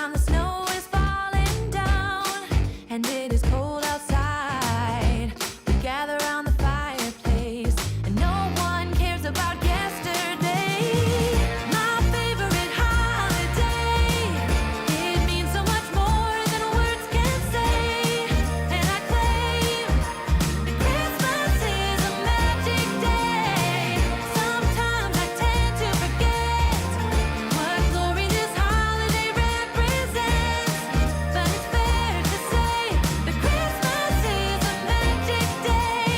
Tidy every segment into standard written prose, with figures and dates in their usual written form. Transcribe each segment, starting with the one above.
time the snow is falling down and it is cold outside, we gather around the fireplace and no one cares about yesterday. My favorite holiday, it means so much more than words can say. And I claim that Christmas is a magic day. Sometimes I tend to forget what glory this holiday represents, but it's fair to say that Christmas is a magic day.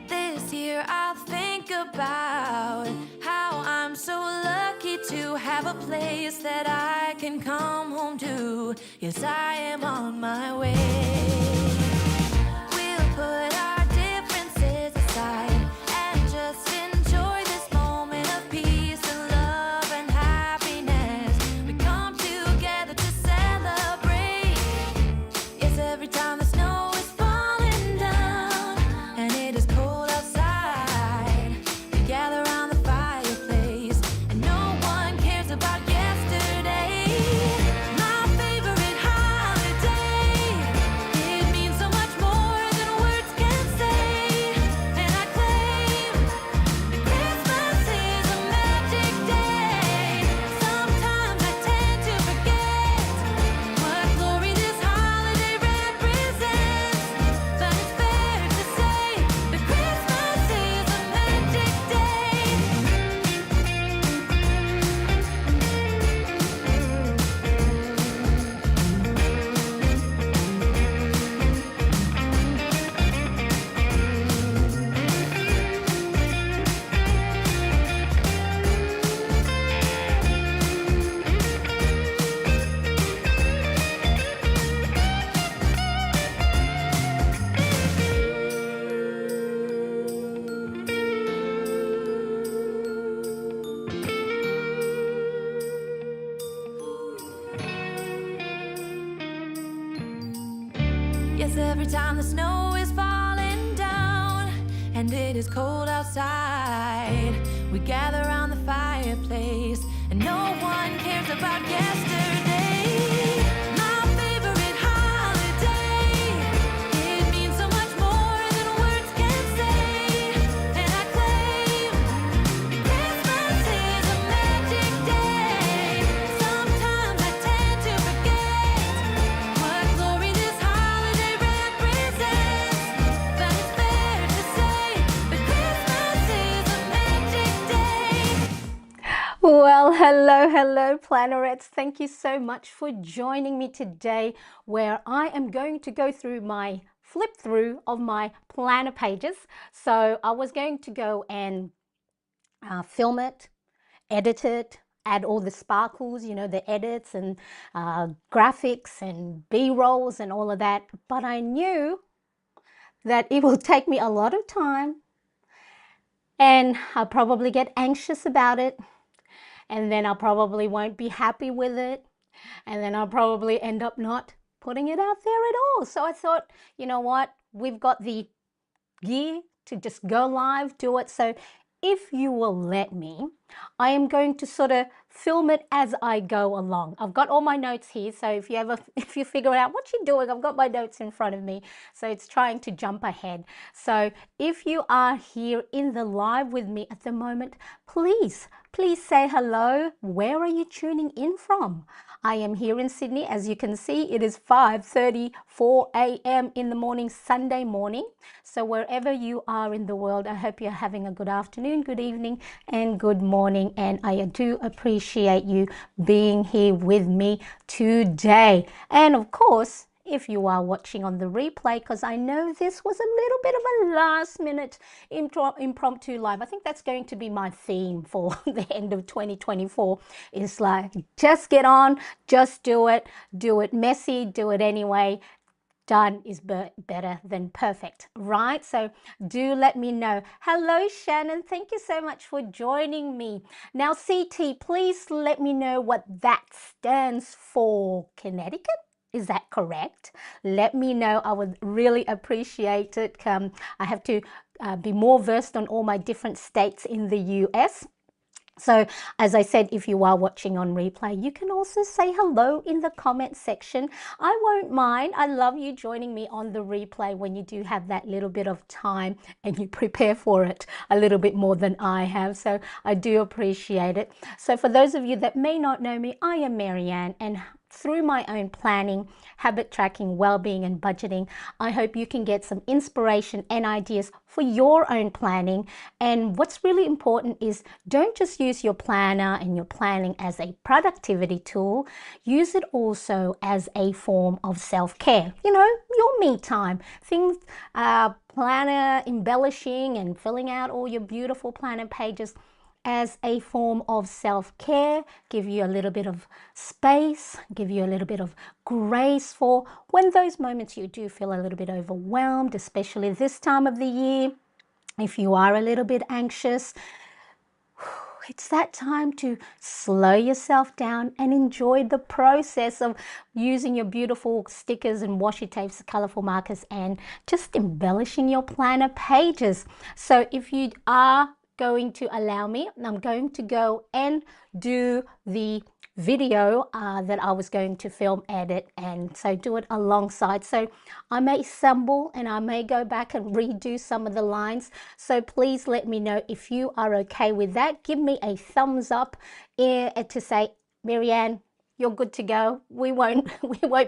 This year I'll think about how I'm so lucky to have a place that I can come home to. Yes, I am on my way. We'll put our differences aside and just enjoy this moment of peace and love and happiness. We come together to celebrate. Yes, every time the snow is falling down and it is cold outside, we gather around the fireplace and no one cares about yesterday. My favorite holiday, it means so much more than words can say. And I claim that Christmas is a magic day. Sometimes I tend to forget what glory this holiday represents, but it's fair to say that Christmas is a magic day. Yes, every time the snow is falling down and it is cold outside, we gather around the fireplace and no one cares about yesterday. My favorite holiday, it means so much more than words can say. And I claim that Christmas is a magic day. Sometimes I tend to forget what glory this holiday represents, but it's fair to say that Christmas is a magic day. Well, hello, Plannerettes. Thank you so much for joining me today, where I am going to go through my flip through of my planner pages. So I was going to go and film it, edit it, add all the sparkles, the edits and graphics and B-rolls and all of that. But I knew that it will take me a lot of time and I'll probably get anxious about it. And then I probably won't be happy with it. And then I'll probably end up not putting it out there at all. So I thought, you know what? We've got the gear to just go live, do it. So if you will let me, I am going to sort of film it as I go along. I've got all my notes here. So if you figure out what you're doing, I've got my notes in front of me. So it's trying to jump ahead. So if you are here in the live with me at the moment, please say hello. Where are you tuning in from? I am here in Sydney. As you can see, it is 5:34 a.m. in the morning, Sunday morning. So wherever you are in the world, I hope you're having a good afternoon, good evening, and good morning. And I do appreciate you being here with me today. And of course, if you are watching on the replay, because I know this was a little bit of a last minute impromptu live. I think that's going to be my theme for the end of 2024. It's like, just get on, just do it messy, do it anyway. Done is better than perfect, right? So do let me know. Hello, Shannon. Thank you so much for joining me. Now, CT, please let me know what that stands for. Connecticut? Is that correct? Let me know. I would really appreciate it. I have to be more versed on all my different states in the US. So, as I said, if you are watching on replay, you can also say hello in the comment section. I won't mind. I love you joining me on the replay when you do have that little bit of time and you prepare for it a little bit more than I have. So, I do appreciate it. So, for those of you that may not know me, I am Marianne, and through my own planning, habit tracking, well-being and budgeting, I hope you can get some inspiration and ideas for your own planning. And what's really important is don't just use your planner and your planning as a productivity tool. Use it also as a form of self-care. You know, your me time. Things, planner embellishing and filling out all your beautiful planner pages as a form of self-care, give you a little bit of space, give you a little bit of grace for when those moments you do feel a little bit overwhelmed, especially this time of the year. If you are a little bit anxious, it's that time to slow yourself down and enjoy the process of using your beautiful stickers and washi tapes, colorful markers, and just embellishing your planner pages. So if you are going to allow me, I'm going to go and do the video that I was going to film, edit, and so do it alongside. So I may stumble and I may go back and redo some of the lines. So please let me know if you are okay with that. Give me a thumbs up to say, Marianne, you're good to go. We won't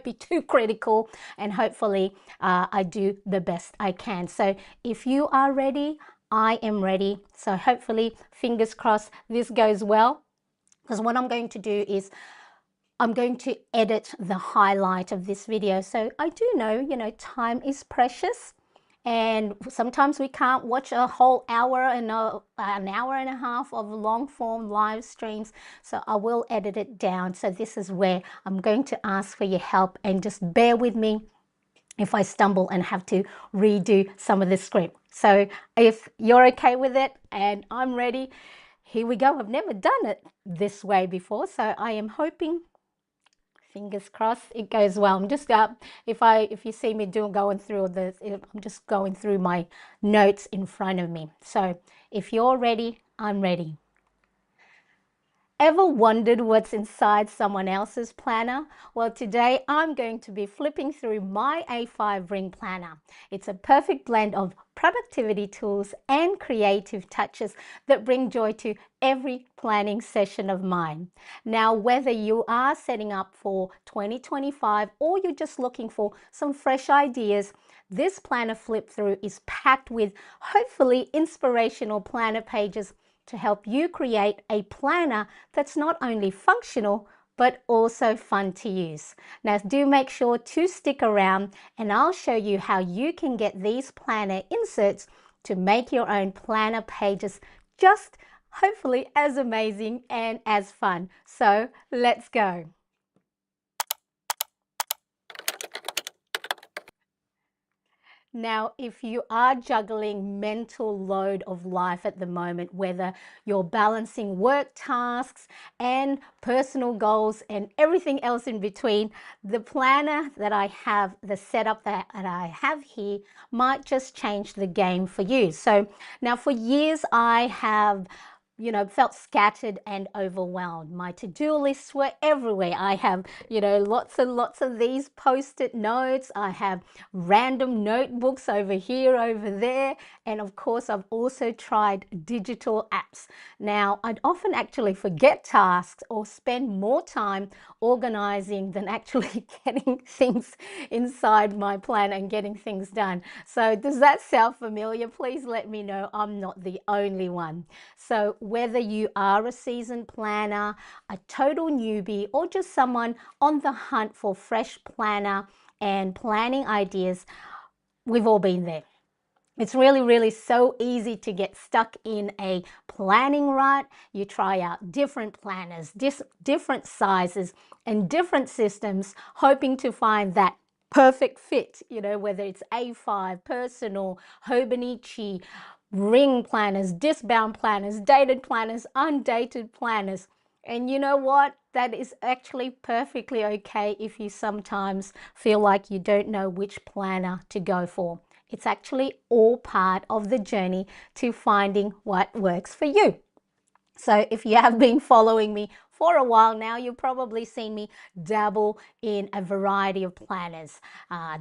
be too critical, and hopefully I do the best I can. So if you are ready, I am ready. So hopefully, fingers crossed, this goes well. Because what I'm going to do is I'm going to edit the highlight of this video. So I do know, you know, time is precious. And sometimes we can't watch a whole hour and an hour and a half of long form live streams. So I will edit it down. So this is where I'm going to ask for your help, and just bear with me if I stumble and have to redo some of the script. So if you're okay with it and I'm ready, here we go. I've never done it this way before, so I am hoping, fingers crossed, it goes well. I'm just if you see me going through this, I'm just going through my notes in front of me. So if you're ready, I'm ready. Ever wondered what's inside someone else's planner? Well, today I'm going to be flipping through my A5 ring planner. It's a perfect blend of productivity tools and creative touches that bring joy to every planning session of mine. Now, whether you are setting up for 2025 or you're just looking for some fresh ideas, this planner flip through is packed with hopefully inspirational planner pages to help you create a planner that's not only functional but also fun to use. Now do make sure to stick around, and I'll show you how you can get these planner inserts to make your own planner pages just hopefully as amazing and as fun. So let's go. Now, if you are juggling mental load of life at the moment, whether you're balancing work tasks and personal goals and everything else in between, the planner that I have, the setup that I have here might just change the game for you. So now for years I have felt scattered and overwhelmed. My to-do lists were everywhere. I have, lots and lots of these post-it notes. I have random notebooks over here, over there. And of course, I've also tried digital apps. Now, I'd often actually forget tasks or spend more time organizing than actually getting things inside my plan and getting things done. So does that sound familiar? Please let me know. I'm not the only one. So whether you are a seasoned planner, a total newbie, or just someone on the hunt for fresh planner and planning ideas, we've all been there. It's really so easy to get stuck in a planning rut. You try out different planners, different sizes and different systems, hoping to find that perfect fit, whether it's A5, personal, Hobonichi, ring planners, disc-bound planners, dated planners, undated planners. And you know what? That is actually perfectly okay if you sometimes feel like you don't know which planner to go for. It's actually all part of the journey to finding what works for you. So if you have been following me for a while now, you've probably seen me dabble in a variety of planners,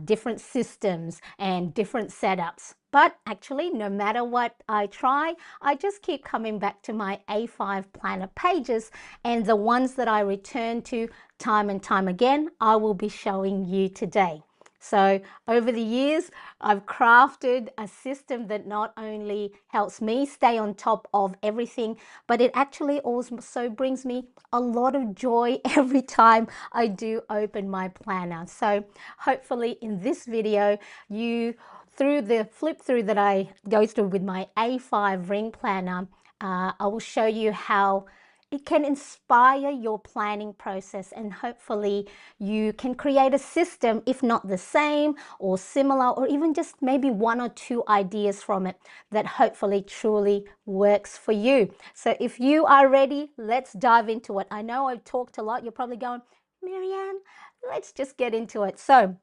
different systems and different setups. But actually, no matter what I try, I just keep coming back to my A5 planner pages, and the ones that I return to time and time again, I will be showing you today. So over the years, I've crafted a system that not only helps me stay on top of everything, but it actually also brings me a lot of joy every time I do open my planner. So hopefully in this video, through the flip through that I go through with my A5 ring planner, I will show you how it can inspire your planning process, and hopefully you can create a system, if not the same or similar, or even just maybe one or two ideas from it that hopefully truly works for you. So if you are ready, let's dive into it. I know I've talked a lot. You're probably going, Marianne, let's just get into it. So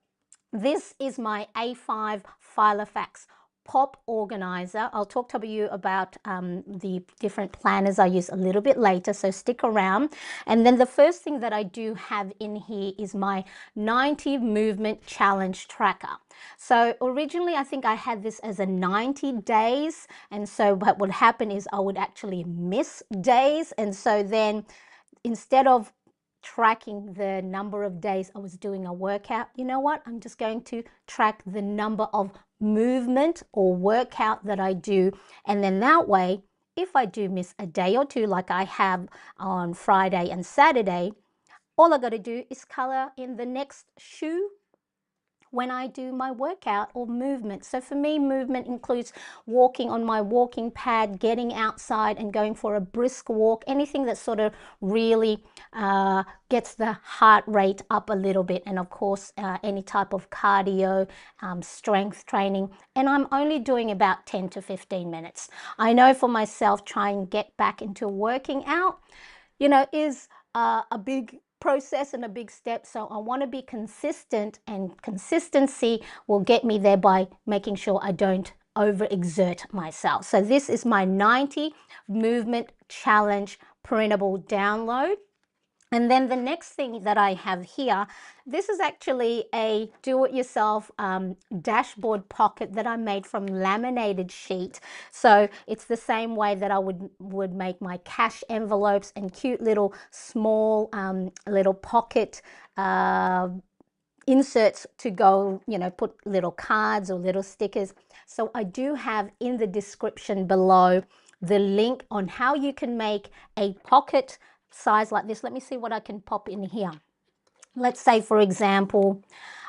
this is my A5 Filofax Pop Organiser. I'll talk to you about the different planners I use a little bit later, so stick around. And then the first thing that I do have in here is my 90 movement challenge tracker. So originally I think I had this as a 90 days, and so what would happen is I would actually miss days, and so then instead of tracking the number of days I was doing a workout, you know what? I'm just going to track the number of movement or workout that I do. And then that way, if I do miss a day or two, like I have on Friday and Saturday, all I got to do is color in the next shoe when I do my workout or movement. So for me, movement includes walking on my walking pad, getting outside and going for a brisk walk, anything that sort of really gets the heart rate up a little bit. And of course, any type of cardio, strength training. And I'm only doing about 10 to 15 minutes. I know for myself, trying to get back into working out, is a big process and a big step. So I want to be consistent, and consistency will get me there by making sure I don't overexert myself. So this is my 90 movement challenge printable download. And then the next thing that I have here, this is actually a do-it-yourself dashboard pocket that I made from laminated sheet. So it's the same way that I would make my cash envelopes and cute little small little pocket inserts to go, put little cards or little stickers. So I do have in the description below the link on how you can make a pocket size like this. Let me see what I can pop in here. Let's say, for example,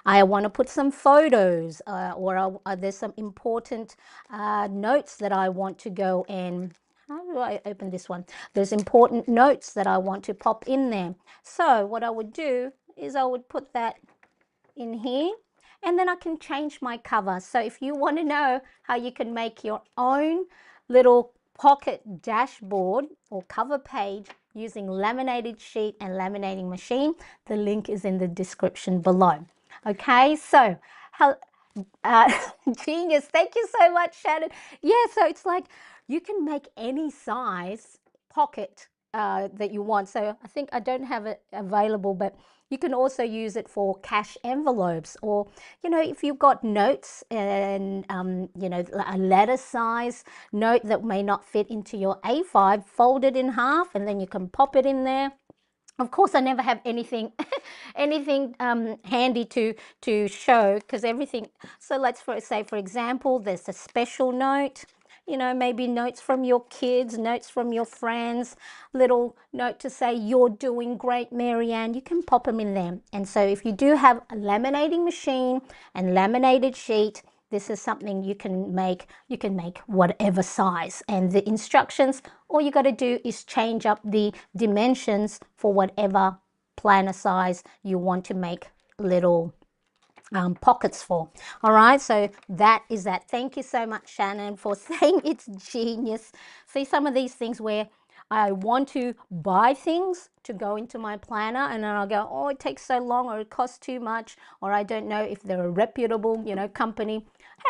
I want to put some photos or there's some important notes that I want to go in. How do I open this one? There's important notes that I want to pop in there. So what I would do is I would put that in here, and then I can change my cover. So if you want to know how you can make your own little pocket dashboard or cover page using laminated sheet and laminating machine, the link is in the description below. Okay, so genius, thank you so much, Shannon. Yeah, so it's like you can make any size pocket that you want. So I think I don't have it available, but you can also use it for cash envelopes, or if you've got notes and a letter size note that may not fit into your A5, fold it in half and then you can pop it in there. Of course, I never have anything handy to show, because everything. So let's say, for example, there's a special note. Maybe notes from your kids, notes from your friends, little note to say, you're doing great, Marianne. You can pop them in there. And so if you do have a laminating machine and laminated sheet, this is something you can make. You can make whatever size. And the instructions, all you got to do is change up the dimensions for whatever planner size you want to make little pockets for. All right, so that is that. Thank you so much, Shannon, for saying it's genius. See, some of these things where I want to buy things to go into my planner, and then I'll go, oh, it takes so long, or it costs too much, or I don't know if they're a reputable company.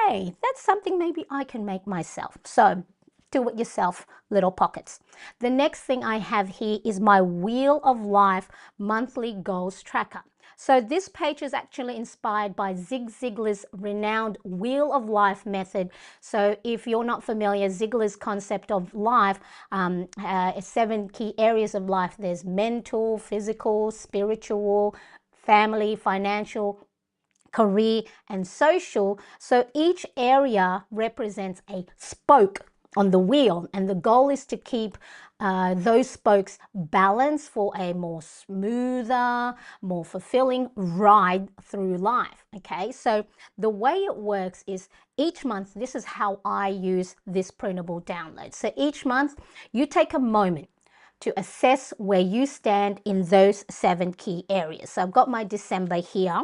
Hey, that's something maybe I can make myself. So do it yourself little pockets. The next thing I have here is my Wheel of Life monthly goals tracker. So this page is actually inspired by Zig Ziglar's renowned Wheel of Life method. So if you're not familiar, Ziglar's concept of life, 7 key areas of life. There's mental, physical, spiritual, family, financial, career, and social. So each area represents a spoke on the wheel, and the goal is to keep those spokes balanced for a more smoother, more fulfilling ride through life. Okay, so the way it works is each month, this is how I use this printable download. So each month you take a moment to assess where you stand in those 7 key areas. So I've got my December here.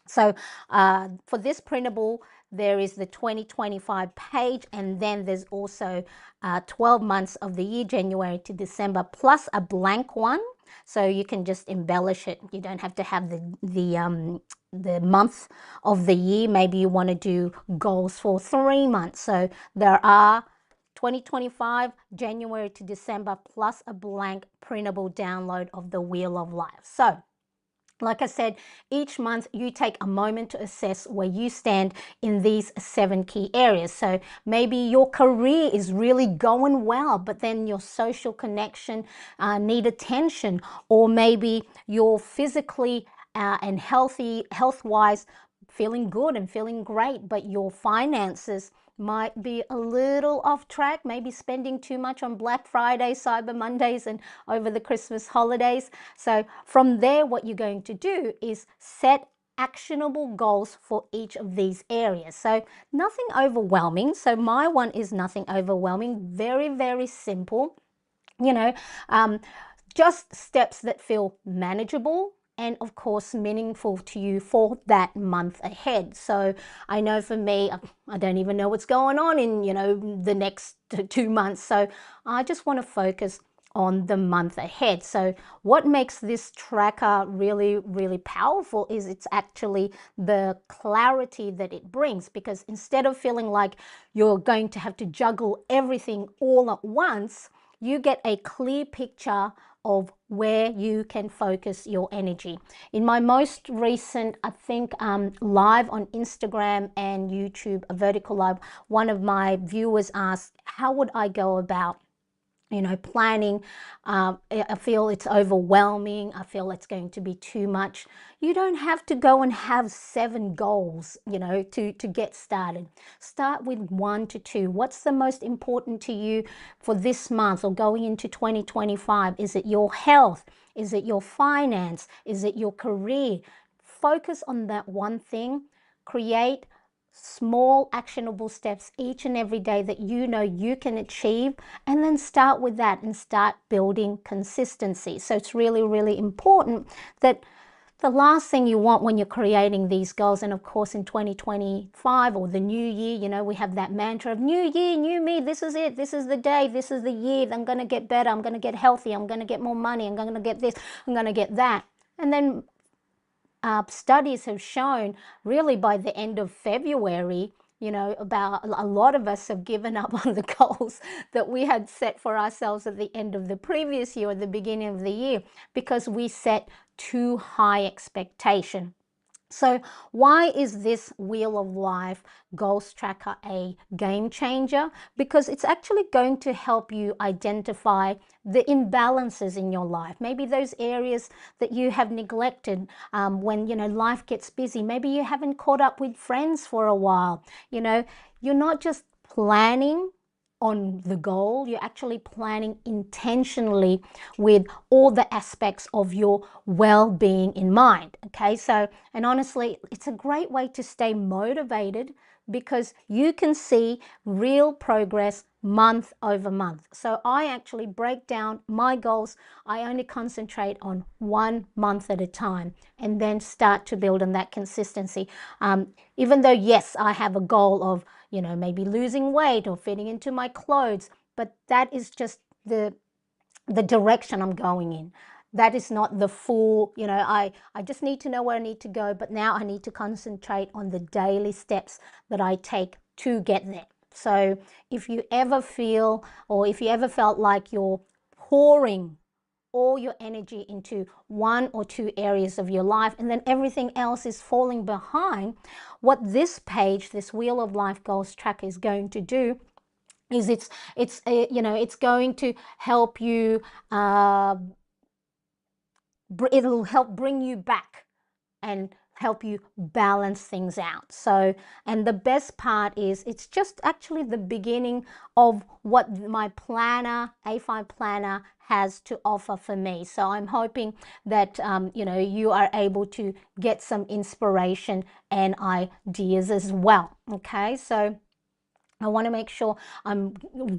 So for this printable, there is the 2025 page, and then there's also 12 months of the year, January to December, plus a blank one. So you can just embellish it. You don't have to have the month of the year. Maybe you want to do goals for 3 months. So there are 2025, January to December, plus a blank printable download of the Wheel of Life. So like I said, each month you take a moment to assess where you stand in these 7 key areas. So maybe your career is really going well, but then your social connection need attention, or maybe you're physically and health-wise feeling good and feeling great, but your finances might be a little off track, maybe spending too much on Black Friday, Cyber Mondays, and over the Christmas holidays. So from there, what you're going to do is set actionable goals for each of these areas. So nothing overwhelming. So my one is nothing overwhelming, very, very simple, you know, just steps that feel manageable and of course meaningful to you for that month ahead. So I know for me, I don't even know what's going on in, the next 2 months. So I just want to focus on the month ahead. So what makes this tracker really, really powerful is it's actually the clarity that it brings, because instead of feeling like you're going to have to juggle everything all at once, you get a clear picture of where you can focus your energy. In my most recent, I think, live on Instagram and YouTube, a vertical live, one of my viewers asked, how would I go about planning? I feel it's overwhelming. I feel it's going to be too much. You don't have to go and have 7 goals, to get started. Start with 1 to 2. What's the most important to you for this month or going into 2025? Is it your health? Is it your finance? Is it your career? Focus on that one thing. Create small actionable steps each and every day that you can achieve, and then start with that and start building consistency. So it's really, really important that the last thing you want when you're creating these goals, and of course in 2025 or the new year, we have that mantra of new year, new me. This is it. This is the day. This is the year. I'm going to get better. I'm going to get healthy. I'm going to get more money. I'm going to get this. I'm going to get that. And then studies have shown really by the end of February, about a lot of us have given up on the goals that we had set for ourselves at the end of the previous year or the beginning of the year, because we set too high expectation. So why is this Wheel of Life Goals Tracker a game changer? Because it's actually going to help you identify the imbalances in your life. Maybe those areas that you have neglected when, life gets busy. Maybe you haven't caught up with friends for a while. You're not just planning on the goal, you're actually planning intentionally with all the aspects of your well-being in mind. Okay, so, and honestly, it's a great way to stay motivated because you can see real progress month over month. So I actually break down my goals. I only concentrate on 1 month at a time and then start to build on that consistency. Even though, yes, I have a goal of, maybe losing weight or fitting into my clothes, but that is just the direction I'm going in. That is not the full, I just need to know where I need to go, but now I need to concentrate on the daily steps that I take to get there. So if you ever feel, or if you ever felt like you're pouring all your energy into one or two areas of your life and then everything else is falling behind, what this page, this Wheel of Life Goals Tracker, is going to do is it's going to help you, it'll help bring you back and help you balance things out. So, and the best part is it's just actually the beginning of what my planner, A5 planner, has to offer for me. So I'm hoping that you are able to get some inspiration and ideas as well. Okay, so I want to make sure I'm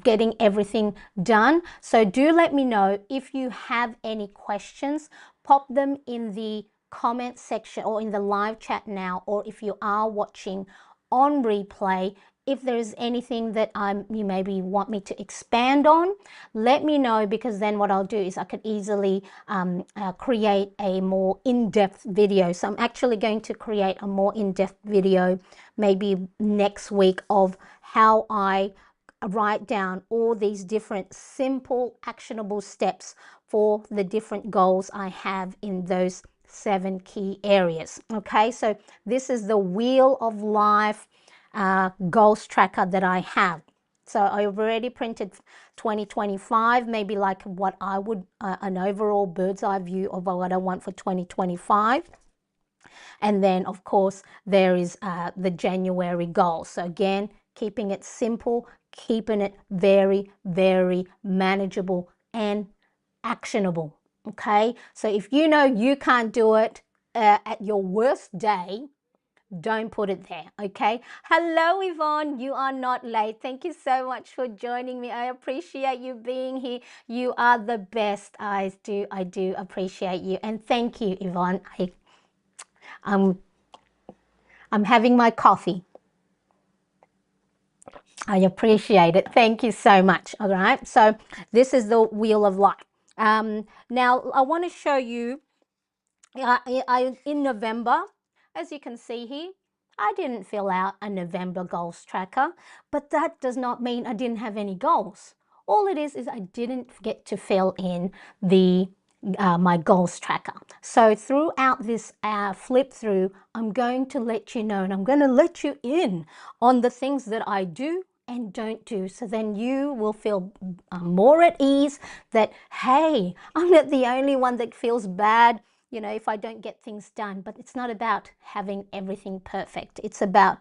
getting everything done. So do let me know if you have any questions. Pop them in the comment section or in the live chat now, or if you are watching on replay, if there's anything that you maybe want me to expand on, let me know, because then what I'll do is I could easily create a more in-depth video. So I'm actually going to create a more in-depth video maybe next week of how I write down all these different simple actionable steps for the different goals I have in those 7 key areas. Okay, so this is the Wheel of Life goals tracker that I have. So I've already printed 2025, maybe like what I would, an overall bird's eye view of what I want for 2025. And then, of course, there is the January goal. So again, keeping it simple, keeping it very, very manageable and actionable. Okay, so if you know you can't do it at your worst day, don't put it there. Okay, hello Yvonne, you are not late. Thank you so much for joining me. I appreciate you being here. You are the best. I do appreciate you, and thank you, Yvonne. I'm having my coffee. I appreciate it. Thank you so much. All right, so this is the Wheel of Life. Now I want to show you, in November, as you can see here, I didn't fill out a November goals tracker, but that does not mean I didn't have any goals. All it is I didn't get to fill in the my goals tracker. So throughout this flip through, I'm going to let you know, and I'm going to let you in on the things that I do and don't do. So then you will feel more at ease that, hey, I'm not the only one that feels bad, if I don't get things done. But it's not about having everything perfect. It's about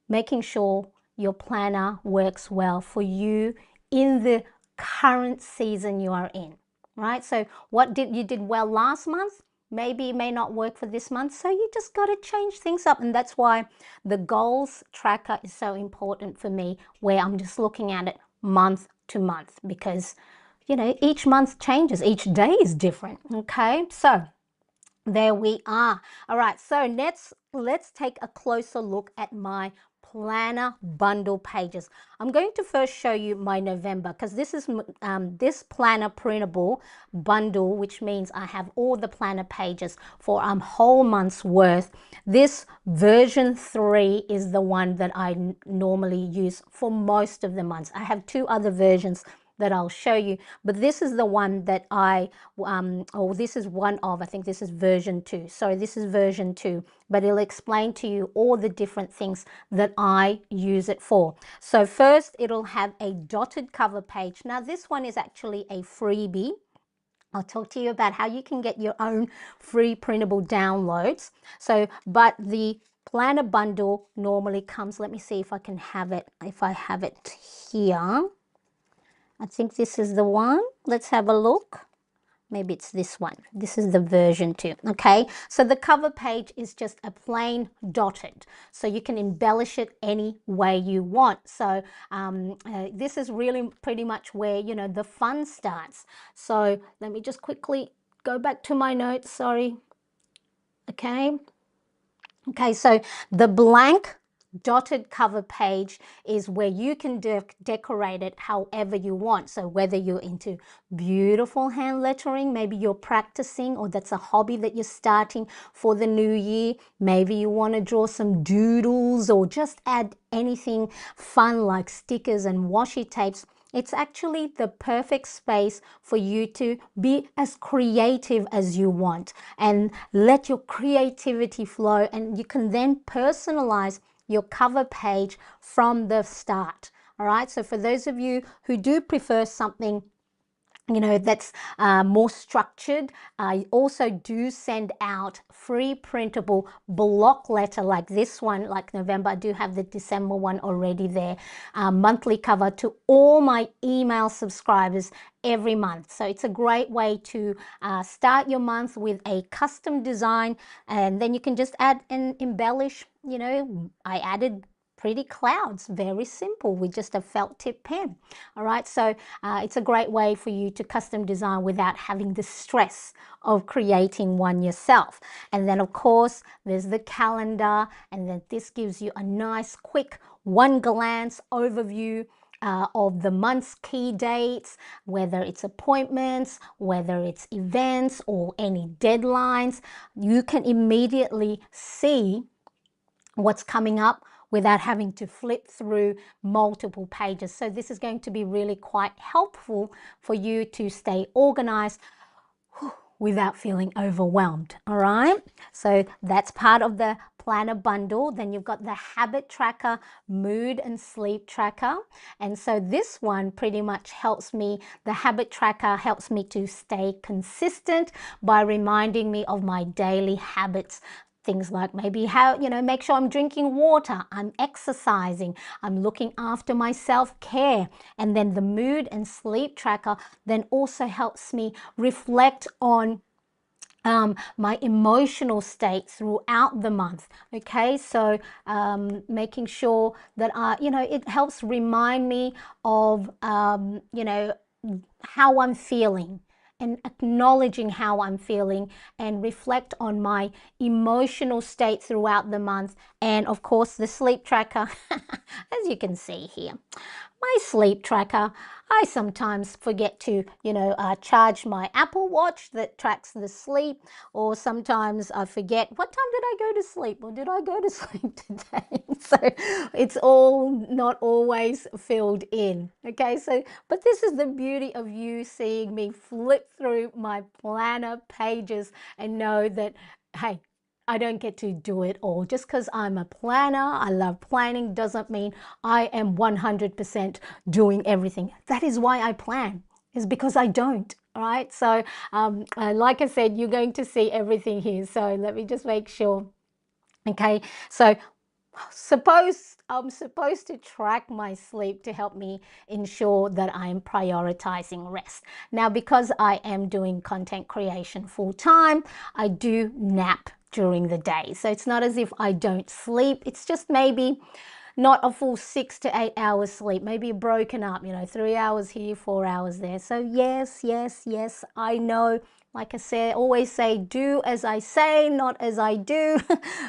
making sure your planner works well for you in the current season you are in, right? So what you did well last month, maybe it may not work for this month. So you just got to change things up. And that's why the goals tracker is so important for me, where I'm just looking at it month to month, because each month changes, each day is different. Okay, so there we are. All right, so let's take a closer look at my planner bundle pages. I'm going to first show you my November, because this is this planner printable bundle, which means I have all the planner pages for a whole month's worth. This version 3 is the one that I normally use for most of the months. I have 2 other versions that I'll show you, but this is the one that this is one of, I think this is version 2. Sorry, this is version 2, but it'll explain to you all the different things that I use it for. So first, it'll have a dotted cover page. Now this one is actually a freebie. I'll talk to you about how you can get your own free printable downloads. So, but the planner bundle normally comes, let me see if I can have it, if I have it here. I think this is the one. Let's have a look. Maybe it's this one. This is the version 2. Okay, so the cover page is just a plain dotted, so you can embellish it any way you want. So this is really pretty much where the fun starts. So let me just quickly go back to my notes. Sorry. Okay, so the blank dotted cover page is where you can decorate it however you want. So whether you're into beautiful hand lettering, maybe you're practicing, or that's a hobby that you're starting for the new year, maybe you want to draw some doodles or just add anything fun like stickers and washi tapes, it's actually the perfect space for you to be as creative as you want and let your creativity flow, and you can then personalize your cover page from the start. All right, so for those of you who do prefer something that's more structured, I also do send out free printable block letter like this one, like November. I do have the December one already there, monthly cover to all my email subscribers every month. So it's a great way to start your month with a custom design, and then you can just add and embellish. I added pretty clouds, very simple, with just a felt tip pen. All right, so it's a great way for you to custom design without having the stress of creating one yourself. And then of course there's the calendar, and then this gives you a nice quick one glance overview of the month's key dates, whether it's appointments, whether it's events or any deadlines. You can immediately see what's coming up without having to flip through multiple pages. So this is going to be really quite helpful for you to stay organized without feeling overwhelmed. All right, so that's part of the planner bundle. Then you've got the habit tracker, mood and sleep tracker, and so this one pretty much helps me. The habit tracker helps me to stay consistent by reminding me of my daily habits. Things like maybe how, make sure I'm drinking water, I'm exercising, I'm looking after my self-care. And then the mood and sleep tracker then also helps me reflect on my emotional state throughout the month. Okay, so making sure that it helps remind me of how I'm feeling, and acknowledging how I'm feeling, and reflect on my emotional state throughout the month. And of course the sleep tracker, as you can see here, my sleep tracker, I sometimes forget to, charge my Apple Watch that tracks the sleep, or sometimes I forget what time did I go to sleep, or did I go to sleep today? So it's all not always filled in. Okay, so but this is the beauty of you seeing me flip through my planner pages and know that, hey, I don't get to do it all. Just because I'm a planner, I love planning, doesn't mean I am 100% doing everything. That is why I plan, is because I don't. All right, so like I said, you're going to see everything here. So let me just make sure. Okay, so suppose I'm supposed to track my sleep to help me ensure that I'm prioritizing rest. Now, because I am doing content creation full time, I do nap during the day. So it's not as if I don't sleep. It's just maybe not a full 6 to 8 hours sleep, maybe broken up, 3 hours here, 4 hours there. So yes, I know. Like I said, always say, do as I say, not as I do,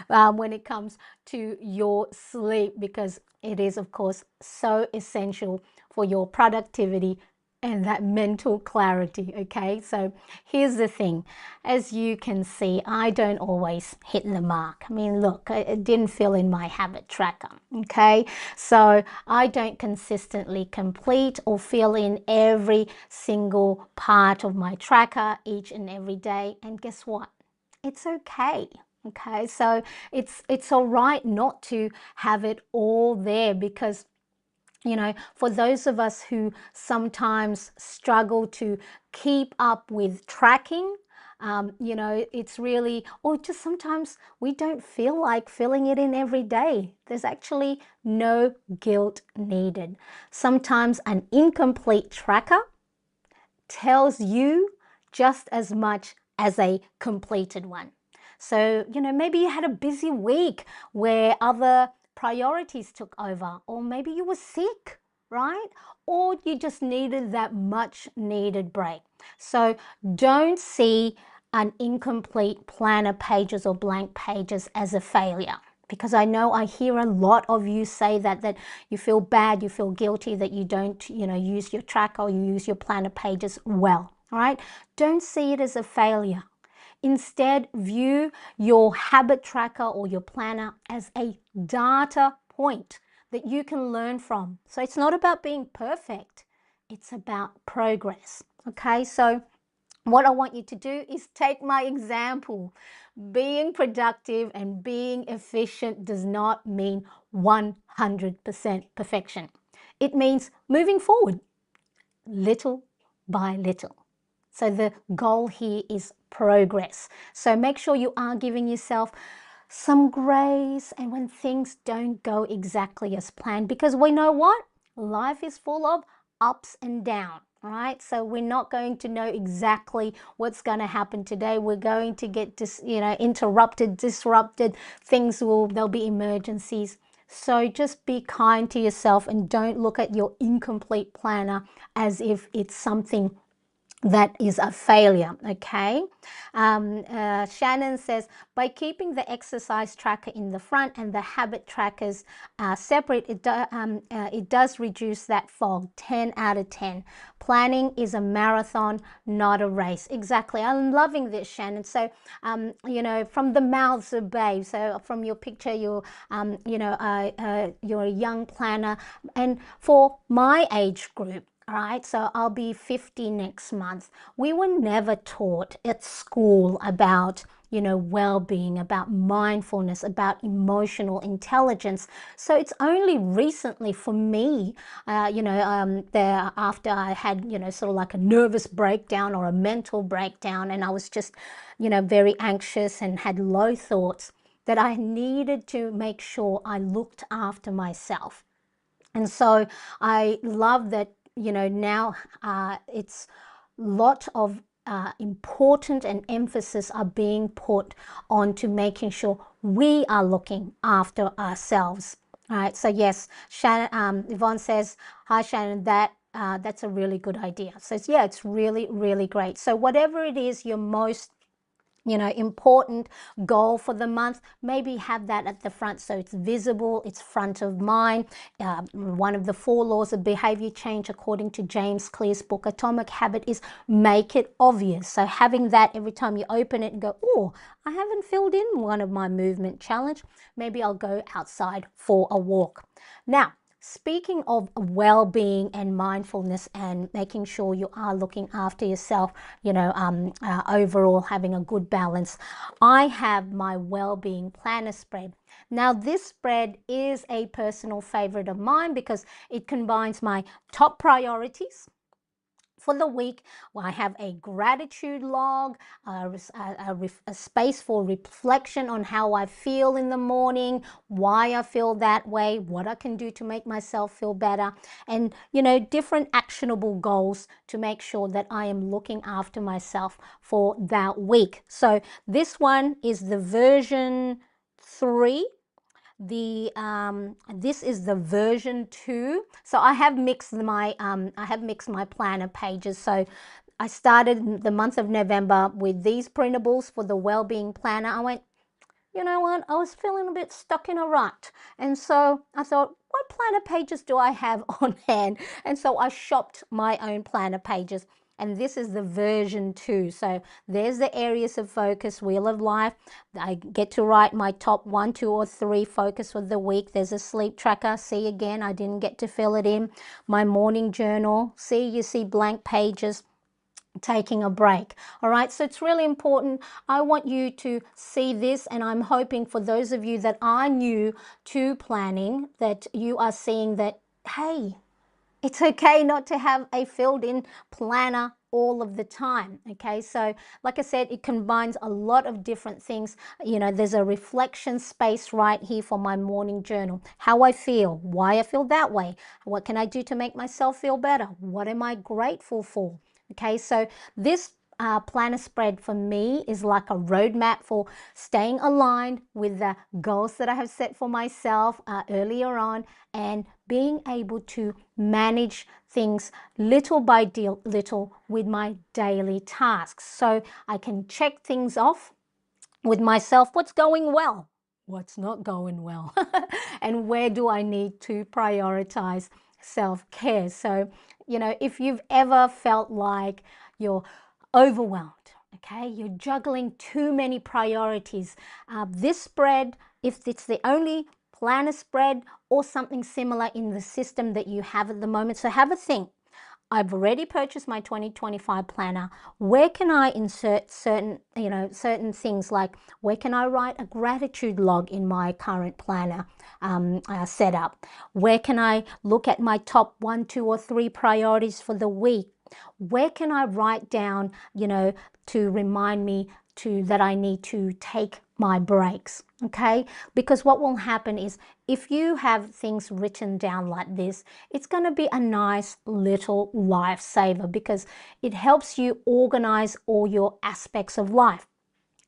when it comes to your sleep, because it is, of course, so essential for your productivity and that mental clarity. Okay, so here's the thing. As you can see, I don't always hit the mark. I mean, look, it didn't fill in my habit tracker. Okay, so I don't consistently complete or fill in every single part of my tracker each and every day. And guess what? It's okay. Okay, so it's all right not to have it all there, because for those of us who sometimes struggle to keep up with tracking, it's really, or just sometimes we don't feel like filling it in every day. There's actually no guilt needed. Sometimes an incomplete tracker tells you just as much as a completed one. So, maybe you had a busy week where other priorities took over, or maybe you were sick, right? Or you just needed that much needed break. So don't see an incomplete planner pages or blank pages as a failure. because I know I hear a lot of you say that you feel bad, you feel guilty that you don't, use your tracker or you use your planner pages well. All right, don't see it as a failure. Instead, view your habit tracker or your planner as a data point that you can learn from. So it's not about being perfect, it's about progress. Okay, so what I want you to do is take my example. Being productive and being efficient does not mean 100% perfection. It means moving forward little by little. So the goal here is progress. So make sure you are giving yourself some grace and when things don't go exactly as planned, because we know what? Life is full of ups and downs, right? So we're not going to know exactly what's going to happen today. We're going to get interrupted, disrupted. There'll be emergencies. So just be kind to yourself and don't look at your incomplete planner as if it's something that is a failure. Okay. Shannon says, by keeping the exercise tracker in the front and the habit trackers separate, it does reduce that fog. 10 out of 10. Planning is a marathon, not a race. Exactly. I'm loving this, Shannon. So from the mouths of babes. So from your picture, you're a young planner, and for my age group, all right, so I'll be 50 next month. We were never taught at school about, well-being, about mindfulness, about emotional intelligence. So it's only recently for me, after I had, sort of like a nervous breakdown or a mental breakdown, and I was just, very anxious and had low thoughts, that I needed to make sure I looked after myself. And so I love that, now it's lot of important and emphasis are being put onto making sure we are looking after ourselves. All right. So yes, Shannon, Yvonne says, hi Shannon, that's a really good idea. So yeah, it's really, really great. So whatever it is you're most important goal for the month, maybe have that at the front so it's visible, it's front of mind. One of the 4 laws of behavior change, according to James Clear's book Atomic Habit, is make it obvious. So having that every time you open it and go, oh, I haven't filled in one of my movement challenge, maybe I'll go outside for a walk. Now, speaking of well-being and mindfulness and making sure you are looking after yourself, overall having a good balance, I have my well-being planner spread. Now, this spread is a personal favorite of mine because it combines my top priorities for the week. I have a gratitude log, a space for reflection on how I feel in the morning, why I feel that way, what I can do to make myself feel better, and different actionable goals to make sure that I am looking after myself for that week. So this one is the version 3. This is the version 2. So I have mixed my planner pages. So I started the month of November with these printables for the well-being planner. I went, you know what, I was feeling a bit stuck in a rut, and so I thought, what planner pages do I have on hand? And so I shopped my own planner pages, and this is the version 2. So there's the areas of focus, wheel of life. I get to write my top 1, 2, or 3 focus for the week. There's a sleep tracker. See, again, I didn't get to fill it in. My morning journal. See, you see blank pages. Taking a break. All right, so it's really important. I want you to see this, and I'm hoping for those of you that are new to planning that you are seeing that, hey, it's okay not to have a filled in planner all of the time. Okay, so like I said, it combines a lot of different things. There's a reflection space right here for my morning journal. How I feel, why I feel that way, what can I do to make myself feel better, what am I grateful for? Okay, so this planner spread for me is like a roadmap for staying aligned with the goals that I have set for myself earlier on, and being able to manage things little by little with my daily tasks. So I can check things off with myself. What's going well? what's not going well, and where do I need to prioritize self-care. So, if you've ever felt like you're overwhelmed, okay, you're juggling too many priorities, this spread, if it's the only planner spread or something similar in the system that you have at the moment, so have a think. I've already purchased my 2025 planner. Where can I insert certain things, like where can I write a gratitude log in my current planner setup? Where can I look at my top 1, 2, or 3 priorities for the week? Where can I write down, to remind me that I need to take my breaks, okay? Because what will happen is, if you have things written down like this, it's going to be a nice little lifesaver, because it helps you organize all your aspects of life.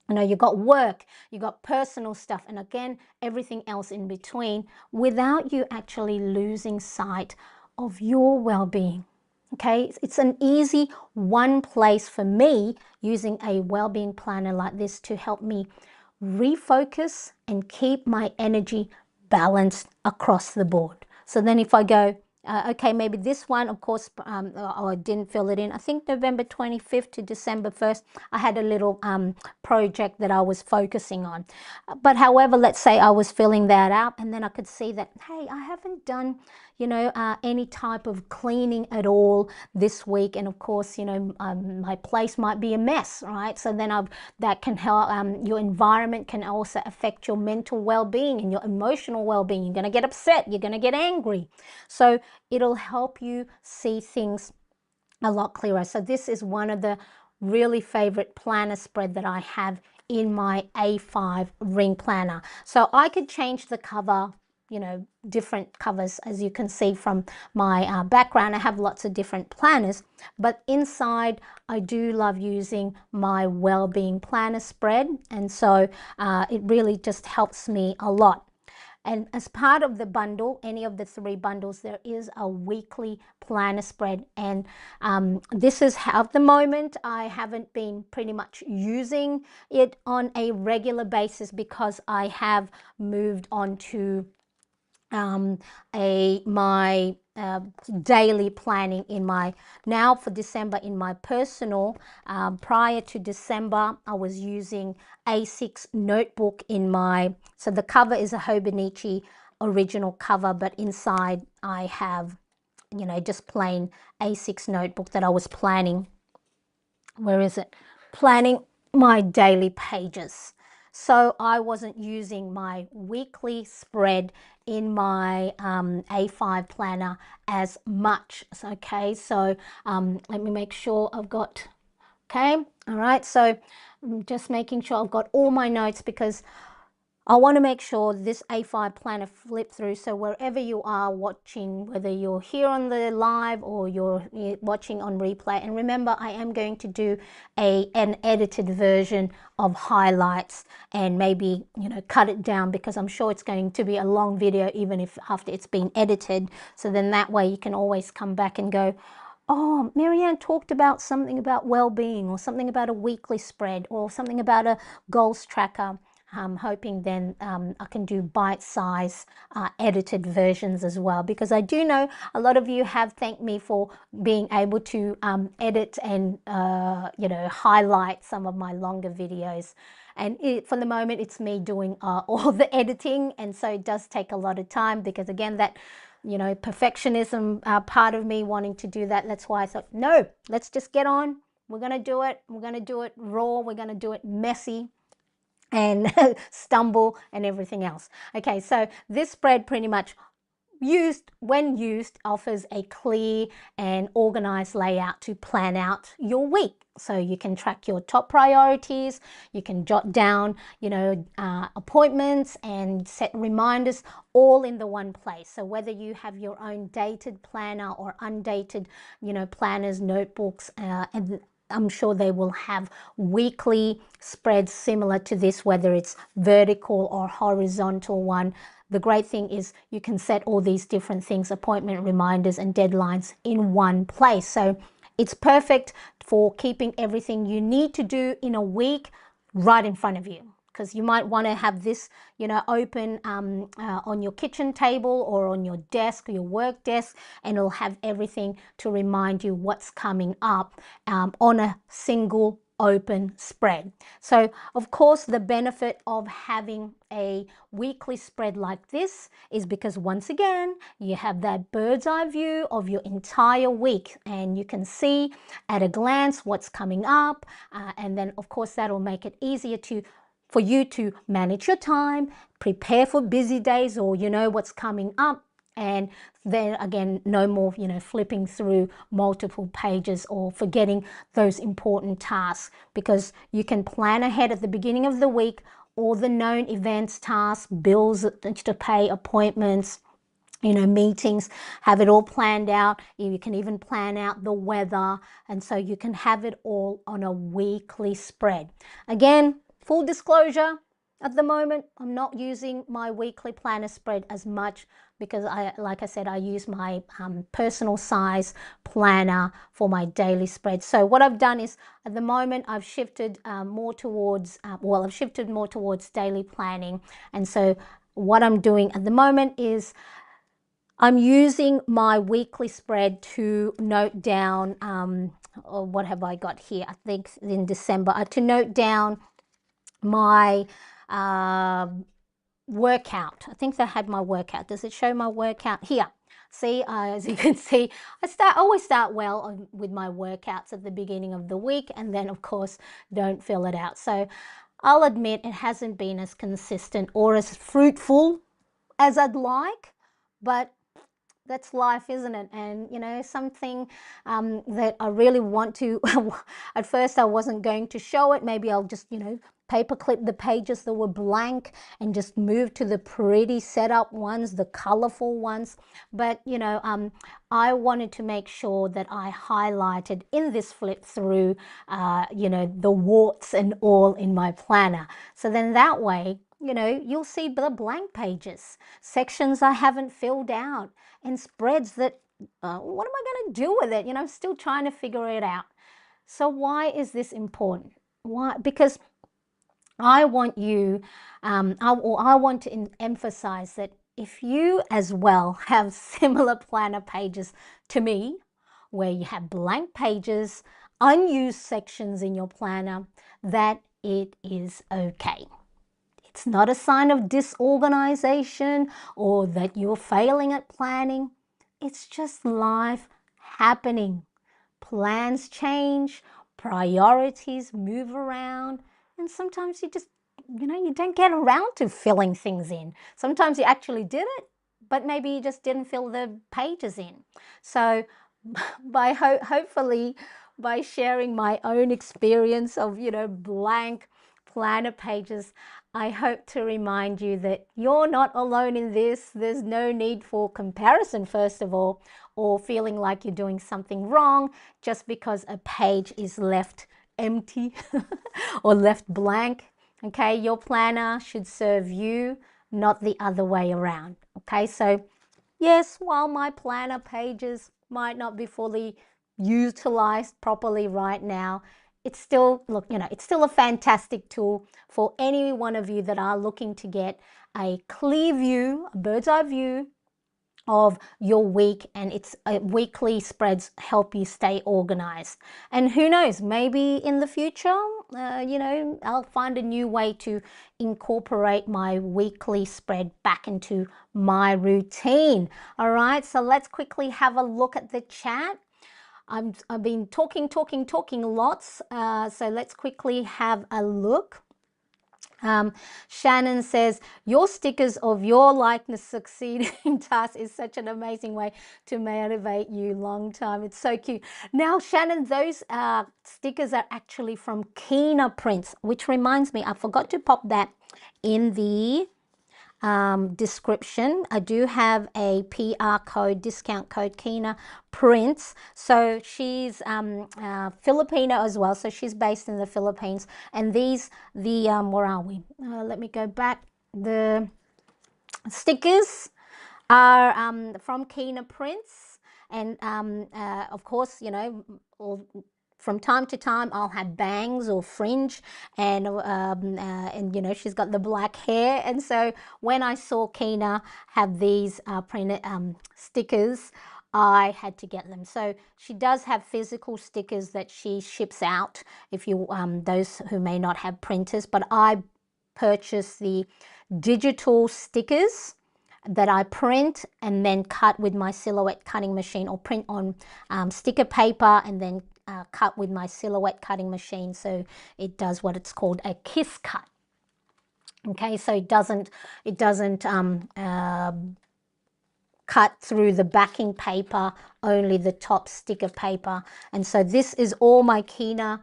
You got work, you got personal stuff, and again, everything else in between, without you actually losing sight of your well-being. Okay, it's an easy one place for me, using a well-being planner like this, to help me refocus and keep my energy balanced across the board. So then if I go, okay, maybe this one, of course, I didn't fill it in. I think November 25th to December 1st, I had a little project that I was focusing on. But however, let's say I was filling that out, and then I could see that, hey, I haven't done, any type of cleaning at all this week. And of course, my place might be a mess, right? So then that can help. Your environment can also affect your mental well-being and your emotional well-being. You're going to get upset. You're going to get angry. So it'll help you see things a lot clearer. So this is one of the really favorite planner spread that I have in my A5 ring planner. So I could change the cover, different covers, as you can see from my background. I have lots of different planners, but inside I do love using my well-being planner spread, and so it really just helps me a lot. And as part of the bundle, any of the 3 bundles, there is a weekly planner spread. And this is how, at the moment, I haven't been pretty much using it on a regular basis, because I have moved on to my daily planning in my, now for December, in my personal. Prior to December, I was using A6 notebook in my, so the cover is a Hobonichi original cover, but inside I have, just plain A6 notebook that I was planning, where is it? Planning my daily pages. So I wasn't using my weekly spread in my A5 planner as much. Okay, so let me make sure I've got, okay, all right, so I'm just making sure I've got all my notes, because I want to make sure this A5 planner flip through, so wherever you are watching, whether you're here on the live or you're watching on replay, and remember, I am going to do an edited version of highlights, and maybe, cut it down, because I'm sure it's going to be a long video, even if after it's been edited. So then that way you can always come back and go, oh, Marianne talked about something about well-being, or something about a weekly spread, or something about a goals tracker. I'm hoping then I can do bite-size edited versions as well, because I do know a lot of you have thanked me for being able to edit and highlight some of my longer videos. And for the moment, it's me doing all the editing, and so it does take a lot of time, because again, that perfectionism part of me wanting to do that. That's why I thought, no, let's just get on. We're going to do it. We're going to do it raw. We're going to do it messy and stumble and everything else. Okay, so this spread pretty much when used, offers a clear and organized layout to plan out your week. So you can track your top priorities, you can jot down, appointments and set reminders all in the one place. So whether you have your own dated planner or undated, planners, notebooks, and I'm sure they will have weekly spreads similar to this, whether it's vertical or horizontal one. The great thing is you can set all these different things, appointment reminders and deadlines, in one place. So it's perfect for keeping everything you need to do in a week right in front of you. because you might want to have this, you know, open on your kitchen table or on your desk, your work desk, and it'll have everything to remind you what's coming up on a single open spread. So of course the benefit of having a weekly spread like this is because once again you have that bird's eye view of your entire week, and you can see at a glance what's coming up, and then of course that'll make it easier for you to manage your time, prepare for busy days, or you know what's coming up. And then again, no more, you know, flipping through multiple pages or forgetting those important tasks, because you can plan ahead at the beginning of the week all the known events, tasks, bills to pay, appointments, you know, meetings, have it all planned out. You can even plan out the weather, and so you can have it all on a weekly spread. Again, full disclosure, at the moment I'm not using my weekly planner spread as much because like I said, I use my personal size planner for my daily spread. So what I've done is at the moment I've shifted more towards daily planning. And so what I'm doing at the moment is I'm using my weekly spread to note down, what have I got here? I think in December, to note down my workout. I think they had my workout. Does it show my workout? Here. See, as you can see, I always start well with my workouts at the beginning of the week, and then of course don't fill it out. So I'll admit it hasn't been as consistent or as fruitful as I'd like, but that's life, isn't it? And you know, something that I really want to at first I wasn't going to show it. Maybe I'll just, you know, paperclip the pages that were blank and just move to the pretty setup ones, the colorful ones. But you know, I wanted to make sure that I highlighted in this flip through you know, the warts and all in my planner, so then that way, you know, you'll see the blank pages, sections I haven't filled out, and spreads that, what am I going to do with it? You know, I'm still trying to figure it out. So why is this important? Why? Because I want you, I want to emphasize that if you as well have similar planner pages to me, where you have blank pages, unused sections in your planner, that it is okay. It's not a sign of disorganization or that you're failing at planning. It's just life happening. Plans change, priorities move around, and sometimes you just, you know, you don't get around to filling things in. Sometimes you actually did it, but maybe you just didn't fill the pages in. So by hopefully by sharing my own experience of, you know, blank planner pages, I hope to remind you that you're not alone in this. There's no need for comparison, first of all, or feeling like you're doing something wrong just because a page is left empty or left blank. Okay, your planner should serve you, not the other way around. Okay, so yes, while my planner pages might not be fully utilized properly right now, it's still, look, you know, it's still a fantastic tool for any one of you that are looking to get a clear view, a bird's eye view of your week, and its weekly spreads help you stay organized. And who knows, maybe in the future, you know, I'll find a new way to incorporate my weekly spread back into my routine. All right, so let's quickly have a look at the chat. I've been talking lots, so let's quickly have a look. Shannon says, your stickers of your likeness succeeding task is such an amazing way to motivate you long time. It's so cute. Now, Shannon, those stickers are actually from Kina Prints, which reminds me, I forgot to pop that in the description. I do have a PR code, discount code, Kina Prints. So she's Filipino as well, so she's based in the Philippines. And these, where are we? Let me go back. The stickers are from Kina Prints, and of course, you know, all from time to time I'll have bangs or fringe, and you know, she's got the black hair. And so when I saw Kina have these printed stickers, I had to get them. So she does have physical stickers that she ships out, if you those who may not have printers, but I purchase the digital stickers that I print and then cut with my silhouette cutting machine, or print on sticker paper and then cut with my silhouette cutting machine. So it does what it's called a kiss cut. Okay, so it doesn't cut through the backing paper, only the top sticker paper. And so this is all my Kina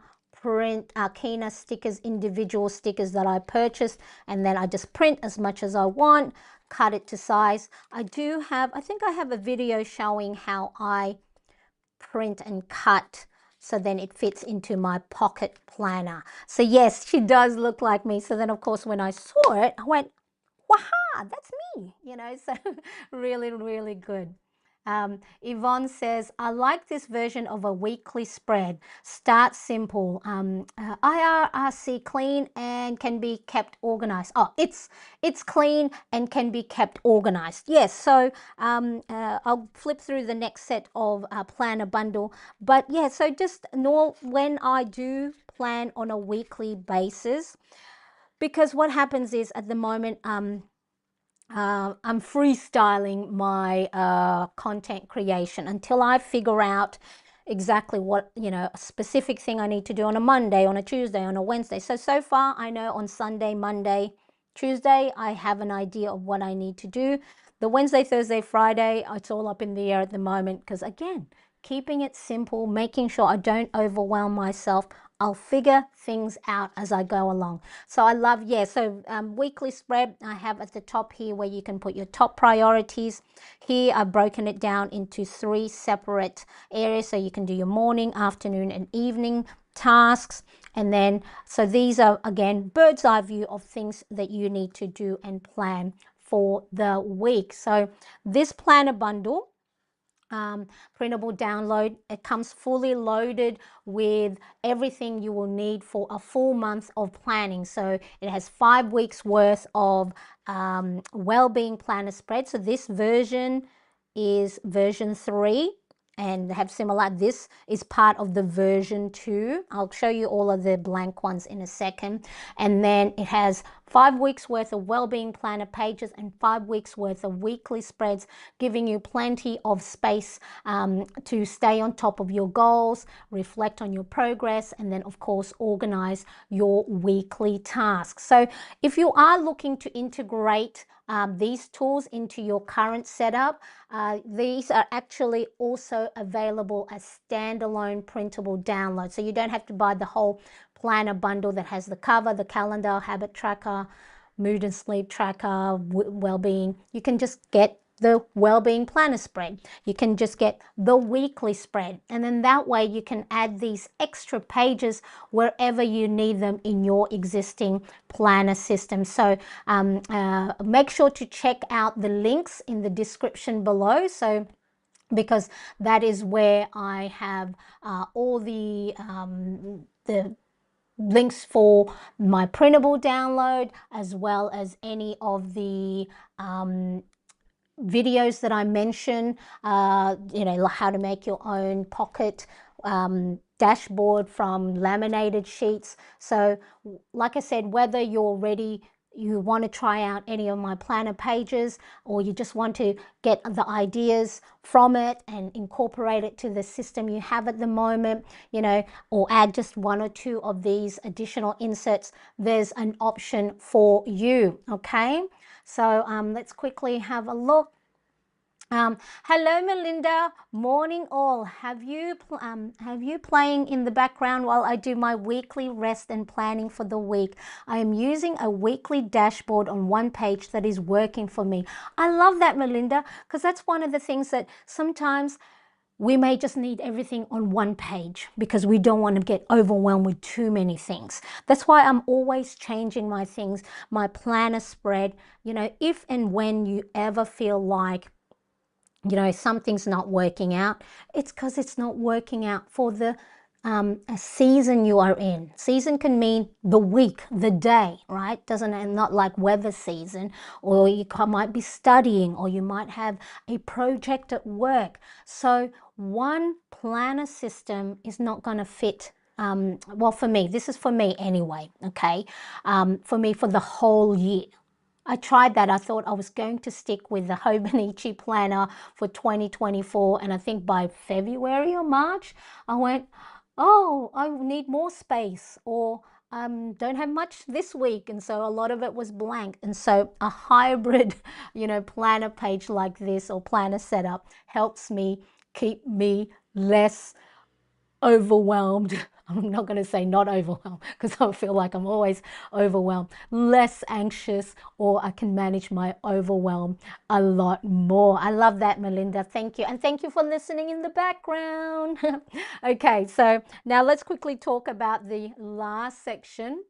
Kina stickers, individual stickers that I purchased, and then I just print as much as I want, cut it to size. I think I have a video showing how I print and cut so then it fits into my pocket planner. So yes, she does look like me. So then of course when I saw it, I went, waha, that's me, you know. So really, really good. Yvonne says, I like this version of a weekly spread. Start simple. IRRC clean and can be kept organized. Oh, it's clean and can be kept organized. Yes, so I'll flip through the next set of planner bundle. But yeah, so just know when I do plan on a weekly basis, because what happens is at the moment I'm freestyling my content creation until I figure out exactly what, you know, a specific thing I need to do on a Monday, on a Tuesday, on a Wednesday. So far I know on Sunday, Monday, Tuesday, I have an idea of what I need to do. The Wednesday, Thursday, Friday, it's all up in the air at the moment, because again, keeping it simple, making sure I don't overwhelm myself. I'll figure things out as I go along. So I love, yeah, so weekly spread, I have at the top here where you can put your top priorities. Here I've broken it down into 3 separate areas, so you can do your morning, afternoon, and evening tasks. And then, so these are, again, bird's eye view of things that you need to do and plan for the week. So this planner bundle, printable download, it comes fully loaded with everything you will need for a full month of planning. So it has 5 weeks worth of well-being planner spread. So this version is version 3, and they have similar. This is part of the version 2. I'll show you all of the blank ones in a second. And then it has 5 weeks worth of well-being planner pages and 5 weeks worth of weekly spreads, giving you plenty of space to stay on top of your goals, reflect on your progress, and then of course organize your weekly tasks. So if you are looking to integrate these tools into your current setup, these are actually also available as standalone printable downloads. So you don't have to buy the whole planner bundle that has the cover, the calendar, habit tracker, mood and sleep tracker, well-being. You can just get the well-being planner spread. You can just get the weekly spread, and then that way you can add these extra pages wherever you need them in your existing planner system. So make sure to check out the links in the description below, so because that is where I have all the links for my printable download, as well as any of the videos that I mention, you know, how to make your own pocket dashboard from laminated sheets. So like I said, whether you're ready, you want to try out any of my planner pages, or you just want to get the ideas from it and incorporate it to the system you have at the moment, you know, or add just 1 or 2 of these additional inserts, there's an option for you. Okay, so let's quickly have a look. Hello Melinda, morning all. Have you playing in the background while I do my weekly rest and planning for the week? I am using a weekly dashboard on one page that is working for me. I love that, Melinda, because that's one of the things that sometimes we may just need everything on one page because we don't want to get overwhelmed with too many things. That's why I'm always changing my things, my planner spread, you know, if and when you ever feel like, you know, something's not working out, it's because it's not working out for the a season you are in. Season can mean the week, the day, right? Doesn't, not like weather season, or you might be studying, or you might have a project at work. So one planner system is not going to fit. Well, for me, this is for me anyway, okay? For me, for the whole year. I tried that. I thought I was going to stick with the Hobonichi planner for 2024. And I think by February or March, I went, oh, I need more space, or don't have much this week. And so a lot of it was blank. And so a hybrid, planner page like this, or planner setup, helps me keep me less overwhelmed. I'm not going to say not overwhelmed, because I feel like I'm always overwhelmed, less anxious, or I can manage my overwhelm a lot more. I love that, Melinda. Thank you. And thank you for listening in the background. Okay, so now let's quickly talk about the last section.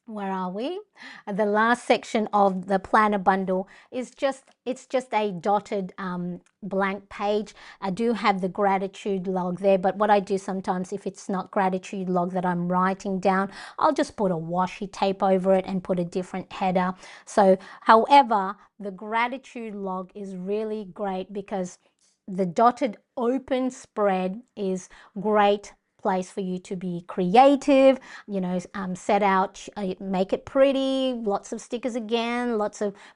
Where are we? The last section of the planner bundle is it's just a dotted blank page. I do have the gratitude log there, but what I do sometimes, if it's not gratitude log that I'm writing down, I'll just put a washi tape over it and put a different header. So however, the gratitude log is really great because the dotted open spread is great place for you to be creative, set out, make it pretty, lots of stickers again,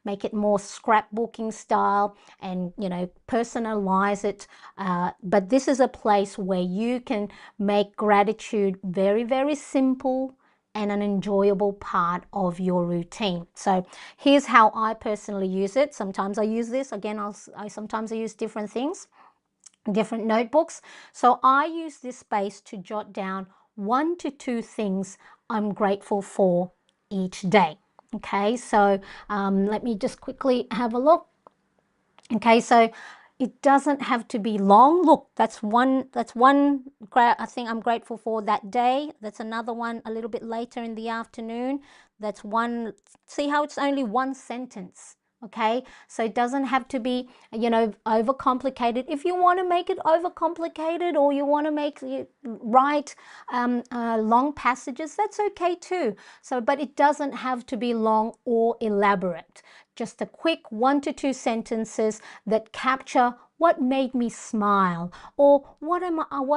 make it more scrapbooking style, and personalize it. But this is a place where you can make gratitude very, very simple and an enjoyable part of your routine. So here's how I personally use it. Sometimes I use this again. Sometimes I use different things, different notebooks. So I use this space to jot down 1 to 2 things I'm grateful for each day. Okay, so let me just quickly have a look. Okay, so it doesn't have to be long. Look, that's one I think I'm grateful for that day. That's another one a little bit later in the afternoon. That's one. See how it's only one sentence. Okay, so it doesn't have to be, overcomplicated. If you want to make it overcomplicated, or you want to write long passages, that's okay too. So, but it doesn't have to be long or elaborate. Just a quick 1 to 2 sentences that capture what made me smile, or what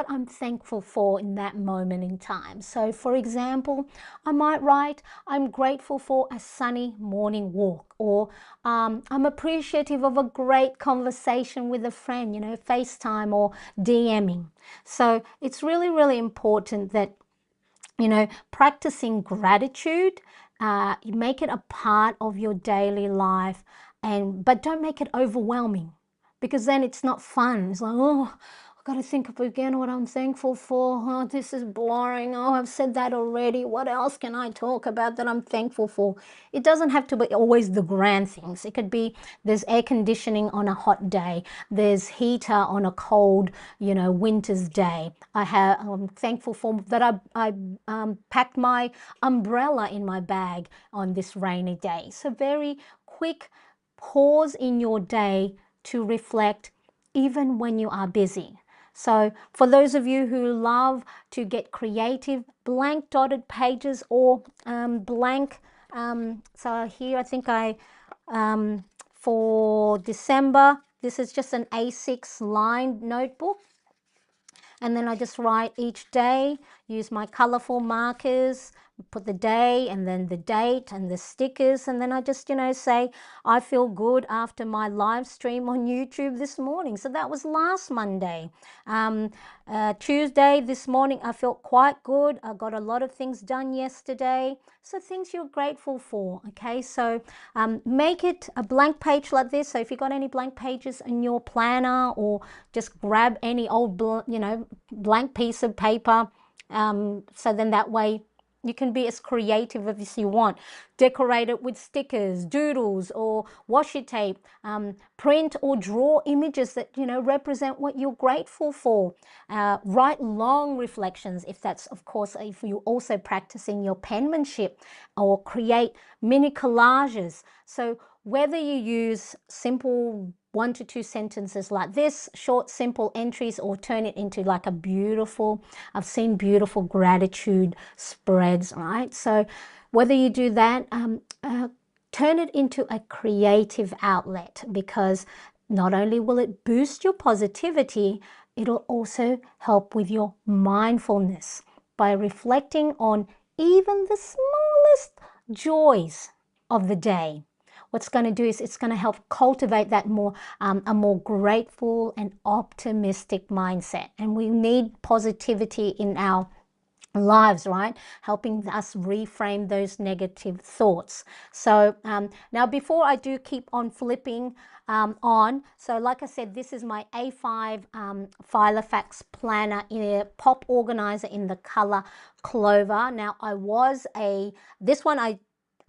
I'm thankful for in that moment in time. So for example, I might write, I'm grateful for a sunny morning walk, or I'm appreciative of a great conversation with a friend, FaceTime or DMing. So it's really, really important that practicing gratitude, you make it a part of your daily life, but don't make it overwhelming, because then it's not fun. It's like, oh, I've got to think of again what I'm thankful for. Oh, this is boring. Oh, I've said that already. What else can I talk about that I'm thankful for? It doesn't have to be always the grand things. It could be there's air conditioning on a hot day. There's heater on a cold, winter's day. I'm thankful for that I packed my umbrella in my bag on this rainy day. So very quick pause in your day to reflect, even when you are busy. So for those of you who love to get creative, blank dotted pages, or blank, so here I think for December, this is just an A6 lined notebook. And then I just write each day, use my colorful markers, put the day and then the date and the stickers. And then I just, say, I feel good after my live stream on YouTube this morning. So that was last Monday. Tuesday, this morning, I felt quite good. I got a lot of things done yesterday. So things you're grateful for. Okay, so make it a blank page like this. So if you've got any blank pages in your planner, or just grab any old, blank piece of paper. So then that way you can be as creative as you want. Decorate it with stickers, doodles, or washi tape. Print or draw images that, represent what you're grateful for. Write long reflections, if that's, of course, if you're also practicing your penmanship, or create mini collages. So whether you use simple 1 to 2 sentences like this, short, simple entries, or turn it into like a beautiful, I've seen beautiful gratitude spreads, right? So whether you do that, turn it into a creative outlet, because not only will it boost your positivity, it'll also help with your mindfulness by reflecting on even the smallest joys of the day. What's going to do is it's going to help cultivate that a more grateful and optimistic mindset. And we need positivity in our lives, right? Helping us reframe those negative thoughts. So now, before I do keep on flipping on, so like I said, this is my A5 Filofax planner in a Pop Organiser in the color Clover. Now,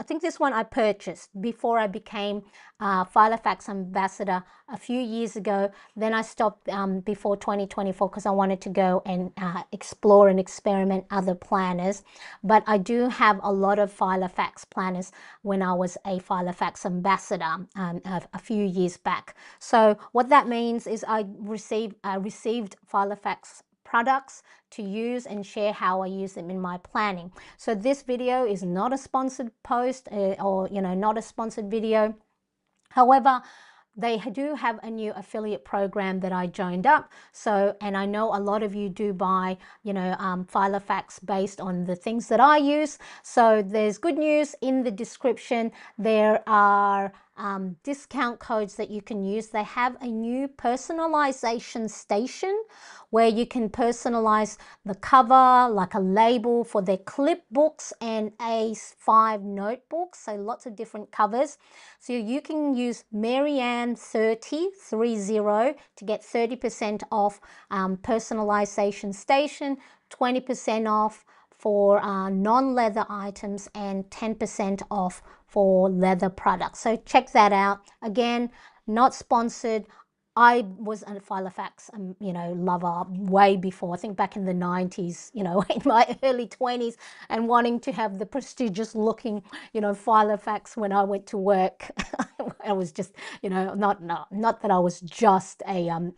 I think this one I purchased before I became Filofax ambassador a few years ago. Then I stopped before 2024 because I wanted to go and explore and experiment other planners. But I do have a lot of Filofax planners when I was a Filofax ambassador a few years back. So what that means is I received Filofax products to use and share how I use them in my planning. So this video is not a sponsored post or not a sponsored video. However, they do have a new affiliate program that I joined up. So, and I know a lot of you do buy, Filofax based on the things that I use. So there's good news in the description. There are discount codes that you can use. They have a new personalization station where you can personalize the cover, like a label for their clip books and A5 notebooks. So lots of different covers. So you can use Marianne30 to get 30% off personalization station, 20% off for non-leather items, and 10% off for leather products. So check that out. Again, not sponsored. I was a Filofax, lover way before. I think back in the 90s, in my early 20s, and wanting to have the prestigious looking, Filofax when I went to work. I was just, not that I was just a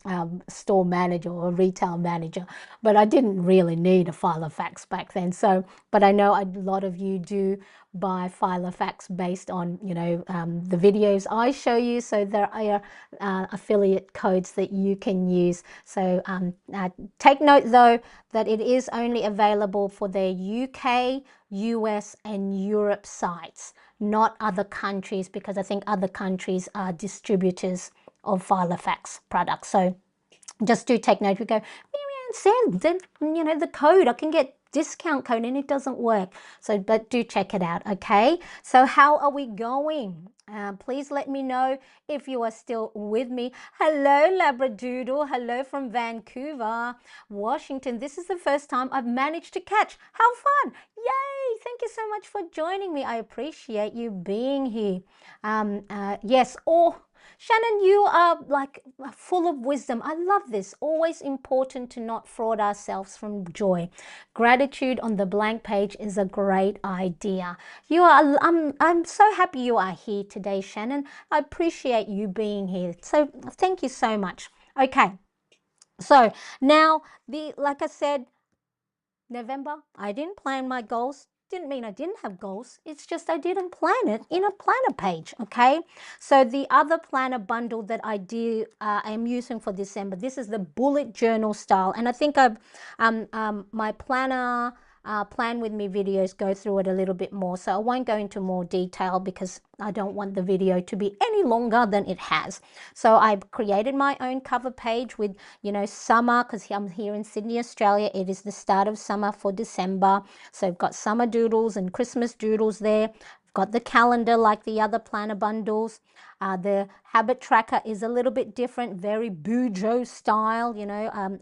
store manager or a retail manager, but I didn't really need a Filofax back then. So, but I know a lot of you do buy Filofax based on the videos I show you. So there are affiliate codes that you can use. So take note though that it is only available for their UK, US and Europe sites, not other countries, because I think other countries are distributors of Filofax products. So just do take note. We go, Marianne said that, the code, I can get discount code, and it doesn't work. So, but do check it out. Okay, so how are we going? Please let me know if you are still with me. Hello Labradoodle, hello from Vancouver, Washington. This is the first time I've managed to catch. How fun! Yay! Thank you so much for joining me. I appreciate you being here. Yes, Shannon, you are like full of wisdom. I love this. Always important to not fraud ourselves from joy. Gratitude on the blank page is a great idea. I'm so happy you are here today, Shannon. I appreciate you being here. So thank you so much. Okay. So now like I said, November, I didn't plan my goals. Didn't mean I didn't have goals. It's just I didn't plan it in a planner page, okay? So the other planner bundle that I am using for December, this is the bullet journal style. And I think my planner plan with me videos go through it a little bit more. So I won't go into more detail because I don't want the video to be any longer than it has. So I've created my own cover page with, summer, because I'm here in Sydney, Australia. It is the start of summer for December. So I've got summer doodles and Christmas doodles there. I've got the calendar like the other planner bundles. The habit tracker is a little bit different, very Bujo style,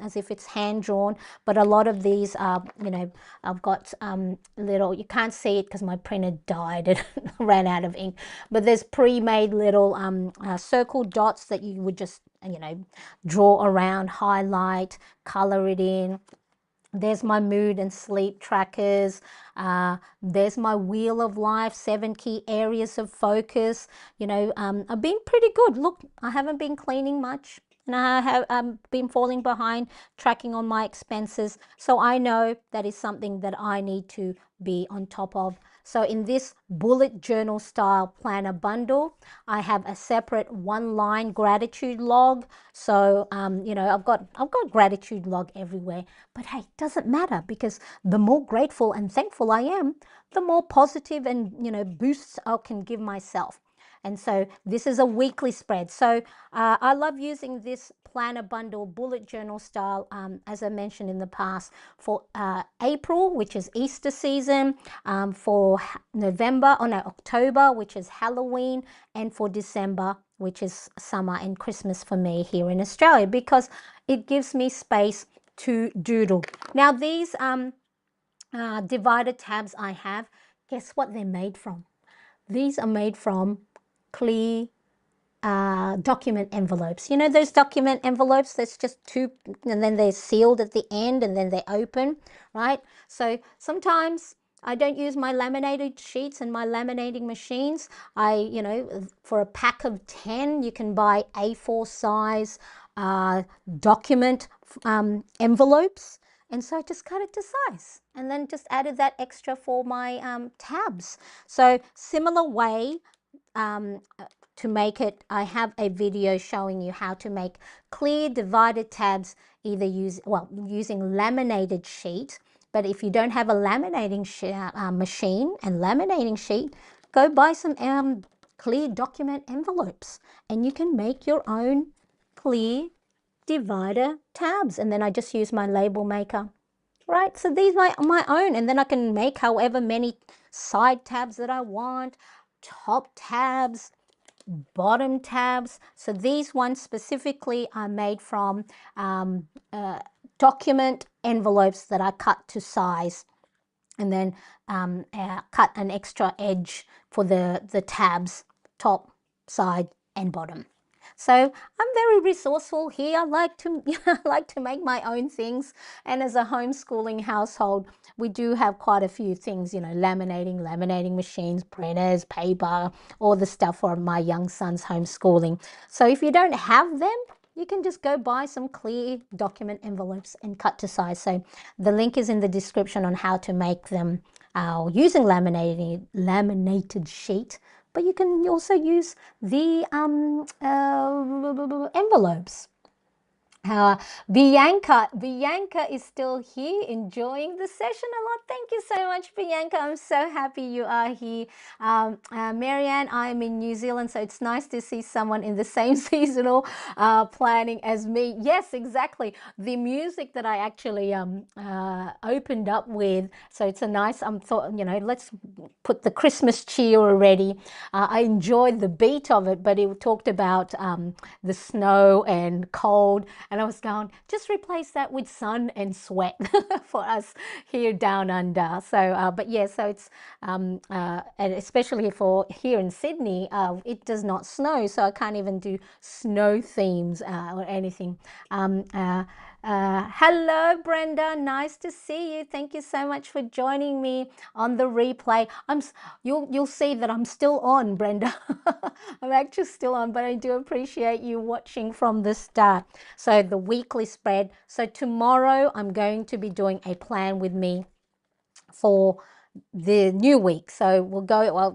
as if it's hand-drawn. But a lot of these are, I've got little, you can't see it because my printer died. It ran out of ink. But there's pre-made little circle dots that you would just, draw around, highlight, color it in. There's my mood and sleep trackers. There's my wheel of life, 7 key areas of focus. I've been pretty good. Look, I haven't been cleaning much, and I have been falling behind tracking on my expenses. So I know that is something that I need to be on top of. So in this bullet journal style planner bundle, I have a separate one line gratitude log. So I've got gratitude log everywhere. But hey, it doesn't matter, because the more grateful and thankful I am, the more positive and boosts I can give myself. And so this is a weekly spread. So I love using this planner bundle bullet journal style, as I mentioned in the past, for April, which is Easter season, for October, which is Halloween, and for December, which is summer and Christmas for me here in Australia, because it gives me space to doodle. Now these divided tabs I have, guess what they're made from? These are made from clear document envelopes. You know those document envelopes that's just two, and then they're sealed at the end, and then they open, right? So sometimes I don't use my laminated sheets and my laminating machines. For a pack of 10, you can buy A4 size document envelopes. And so I just cut it to size, and then just added that extra for my tabs. So similar way to make it, I have a video showing you how to make clear divided tabs, either using laminated sheet. But if you don't have a laminating machine and laminating sheet, go buy some clear document envelopes, and you can make your own clear divider tabs. And then I just use my label maker, right? So these are my own, and then I can make however many side tabs that I want, top tabs, bottom tabs. So these ones specifically are made from document envelopes that I cut to size, and then cut an extra edge for the tabs, top, side, and bottom. So I'm very resourceful here. I like to I like to make my own things. And as a homeschooling household, we do have quite a few things, laminating machines, printers, paper, all the stuff for my young son's homeschooling. So if you don't have them, you can just go buy some clear document envelopes and cut to size. So the link is in the description on how to make them using laminated sheet. But you can also use the envelopes. Bianca is still here enjoying the session a lot. Thank you so much, Bianca. I'm so happy you are here. Marianne, I'm in New Zealand, so it's nice to see someone in the same seasonal planning as me. Yes, exactly. The music that I actually opened up with, so it's a nice, let's put the Christmas cheer already. I enjoyed the beat of it, but it talked about the snow and cold, and I was going, just replace that with sun and sweat for us here down under. So, but yeah, so it's, and especially for here in Sydney, it does not snow, so I can't even do snow themes or anything. Hello, Brenda. Nice to see you. Thank you so much for joining me on the replay. You'll see that I'm still on, Brenda. I'm actually still on, but I do appreciate you watching from the start. So the weekly spread. So tomorrow I'm going to be doing a plan with me for the new week. So we'll go,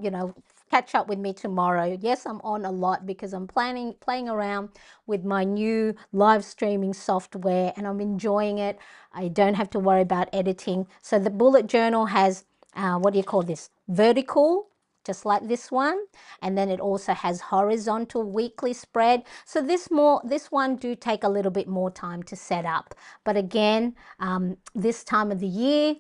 catch up with me tomorrow. Yes, I'm on a lot because I'm playing around with my new live streaming software, and I'm enjoying it. I don't have to worry about editing. So the bullet journal has, what do you call this? Vertical, just like this one, and then it also has horizontal weekly spread. So this one do take a little bit more time to set up, but again, this time of the year,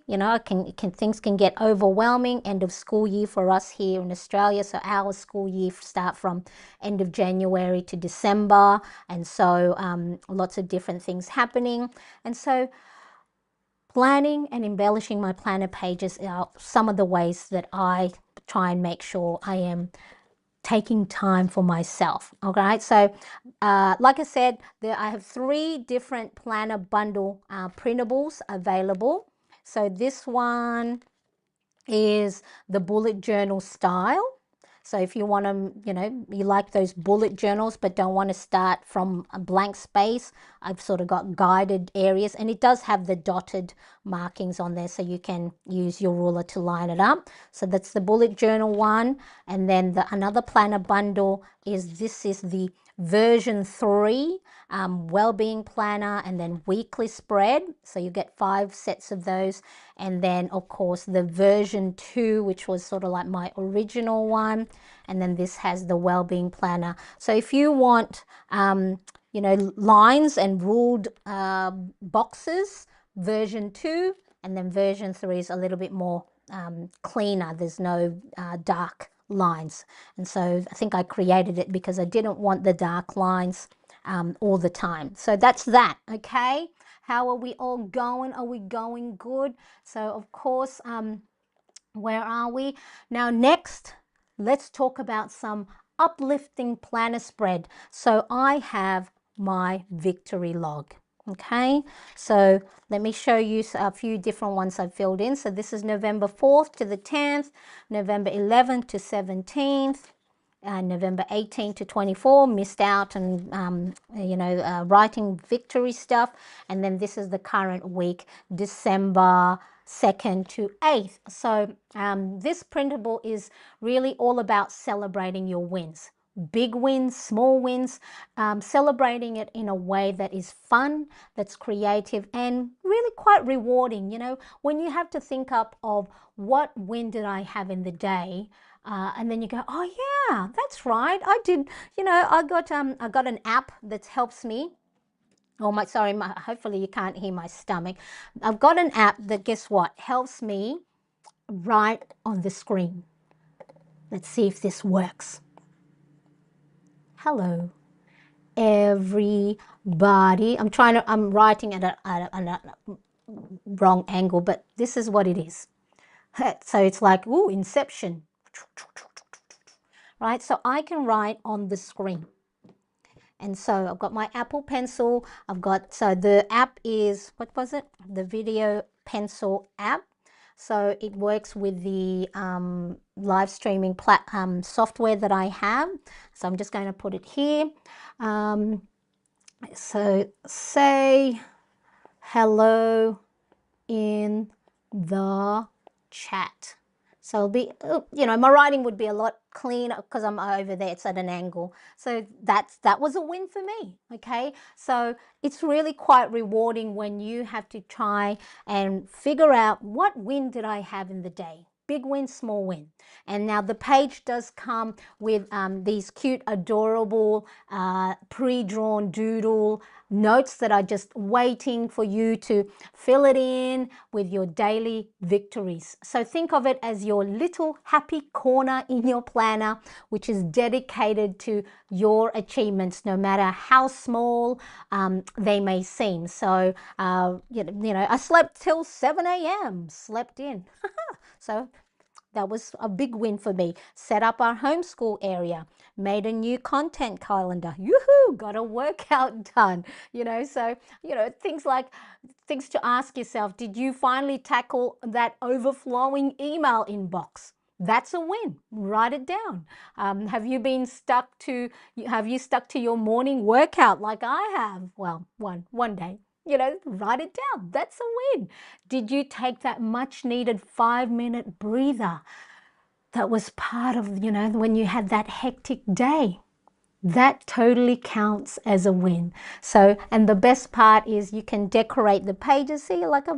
things can get overwhelming. End of school year for us here in Australia, so our school year start from end of January to December, and so lots of different things happening. And so planning and embellishing my planner pages are some of the ways that I try and make sure I am taking time for myself. All right, so like I said, I have 3 different planner bundle printables available. So this one is the bullet journal style. So if you want to, you like those bullet journals but don't want to start from a blank space, I've sort of got guided areas, and it does have the dotted markings on there so you can use your ruler to line it up. So that's the bullet journal one. And then another planner bundle is the version 3 well-being planner, and then weekly spread. So you get 5 sets of those. And then of course the version 2, which was sort of like my original one. And then this has the well-being planner. So if you want lines and ruled boxes, version 2, and then version 3 is a little bit more cleaner. There's no dark lines. And so I think I created it because I didn't want the dark lines all the time. So that's that. Okay, how are we all going? Are we going good? So of course, where are we now? Next, let's talk about some uplifting planner spread. So I have my victory log. Okay, so let me show you a few different ones I've filled in. So this is November 4th to the 10th, November 11th to 17th, November 18 to 24, missed out on, writing victory stuff. And then this is the current week, December 2nd to 8th. So this printable is really all about celebrating your wins. Big wins, small wins, celebrating it in a way that is fun, that's creative, and really quite rewarding. When you have to think up of what win did I have in the day, and then you go, oh yeah, that's right, I did. I got an app that helps me. Oh my, sorry, hopefully you can't hear my stomach. I've got an app that, guess what, helps me write on the screen. Let's see if this works. Hello, everybody. I'm writing at a wrong angle, but this is what it is. So it's like, ooh, Inception. Right, so I can write on the screen. And so I've got my Apple Pencil. So the app is, what was it? The Video Pencil app. So it works with the live streaming software that I have. So I'm just going to put it here. So say hello in the chat. So it'll be, my writing would be a lot cleaner because I'm over there, it's at an angle. So that was a win for me. Okay, so it's really quite rewarding when you have to try and figure out what win did I have in the day. Big win, small win. And now the page does come with these cute, adorable, pre-drawn doodle notes that are just waiting for you to fill it in with your daily victories. So think of it as your little happy corner in your planner, which is dedicated to your achievements, no matter how small they may seem. So, I slept till 7 a.m., slept in. So that was a big win for me. Set up our homeschool area, made a new content calendar. Yoo-hoo, got a workout done. So, things to ask yourself. Did you finally tackle that overflowing email inbox? That's a win. Write it down. Have you stuck to your morning workout like I have? Well, one day. Write it down. That's a win. Did you take that much needed 5-minute breather? That was part of, when you had that hectic day. That totally counts as a win. So, and the best part is you can decorate the pages. See, like I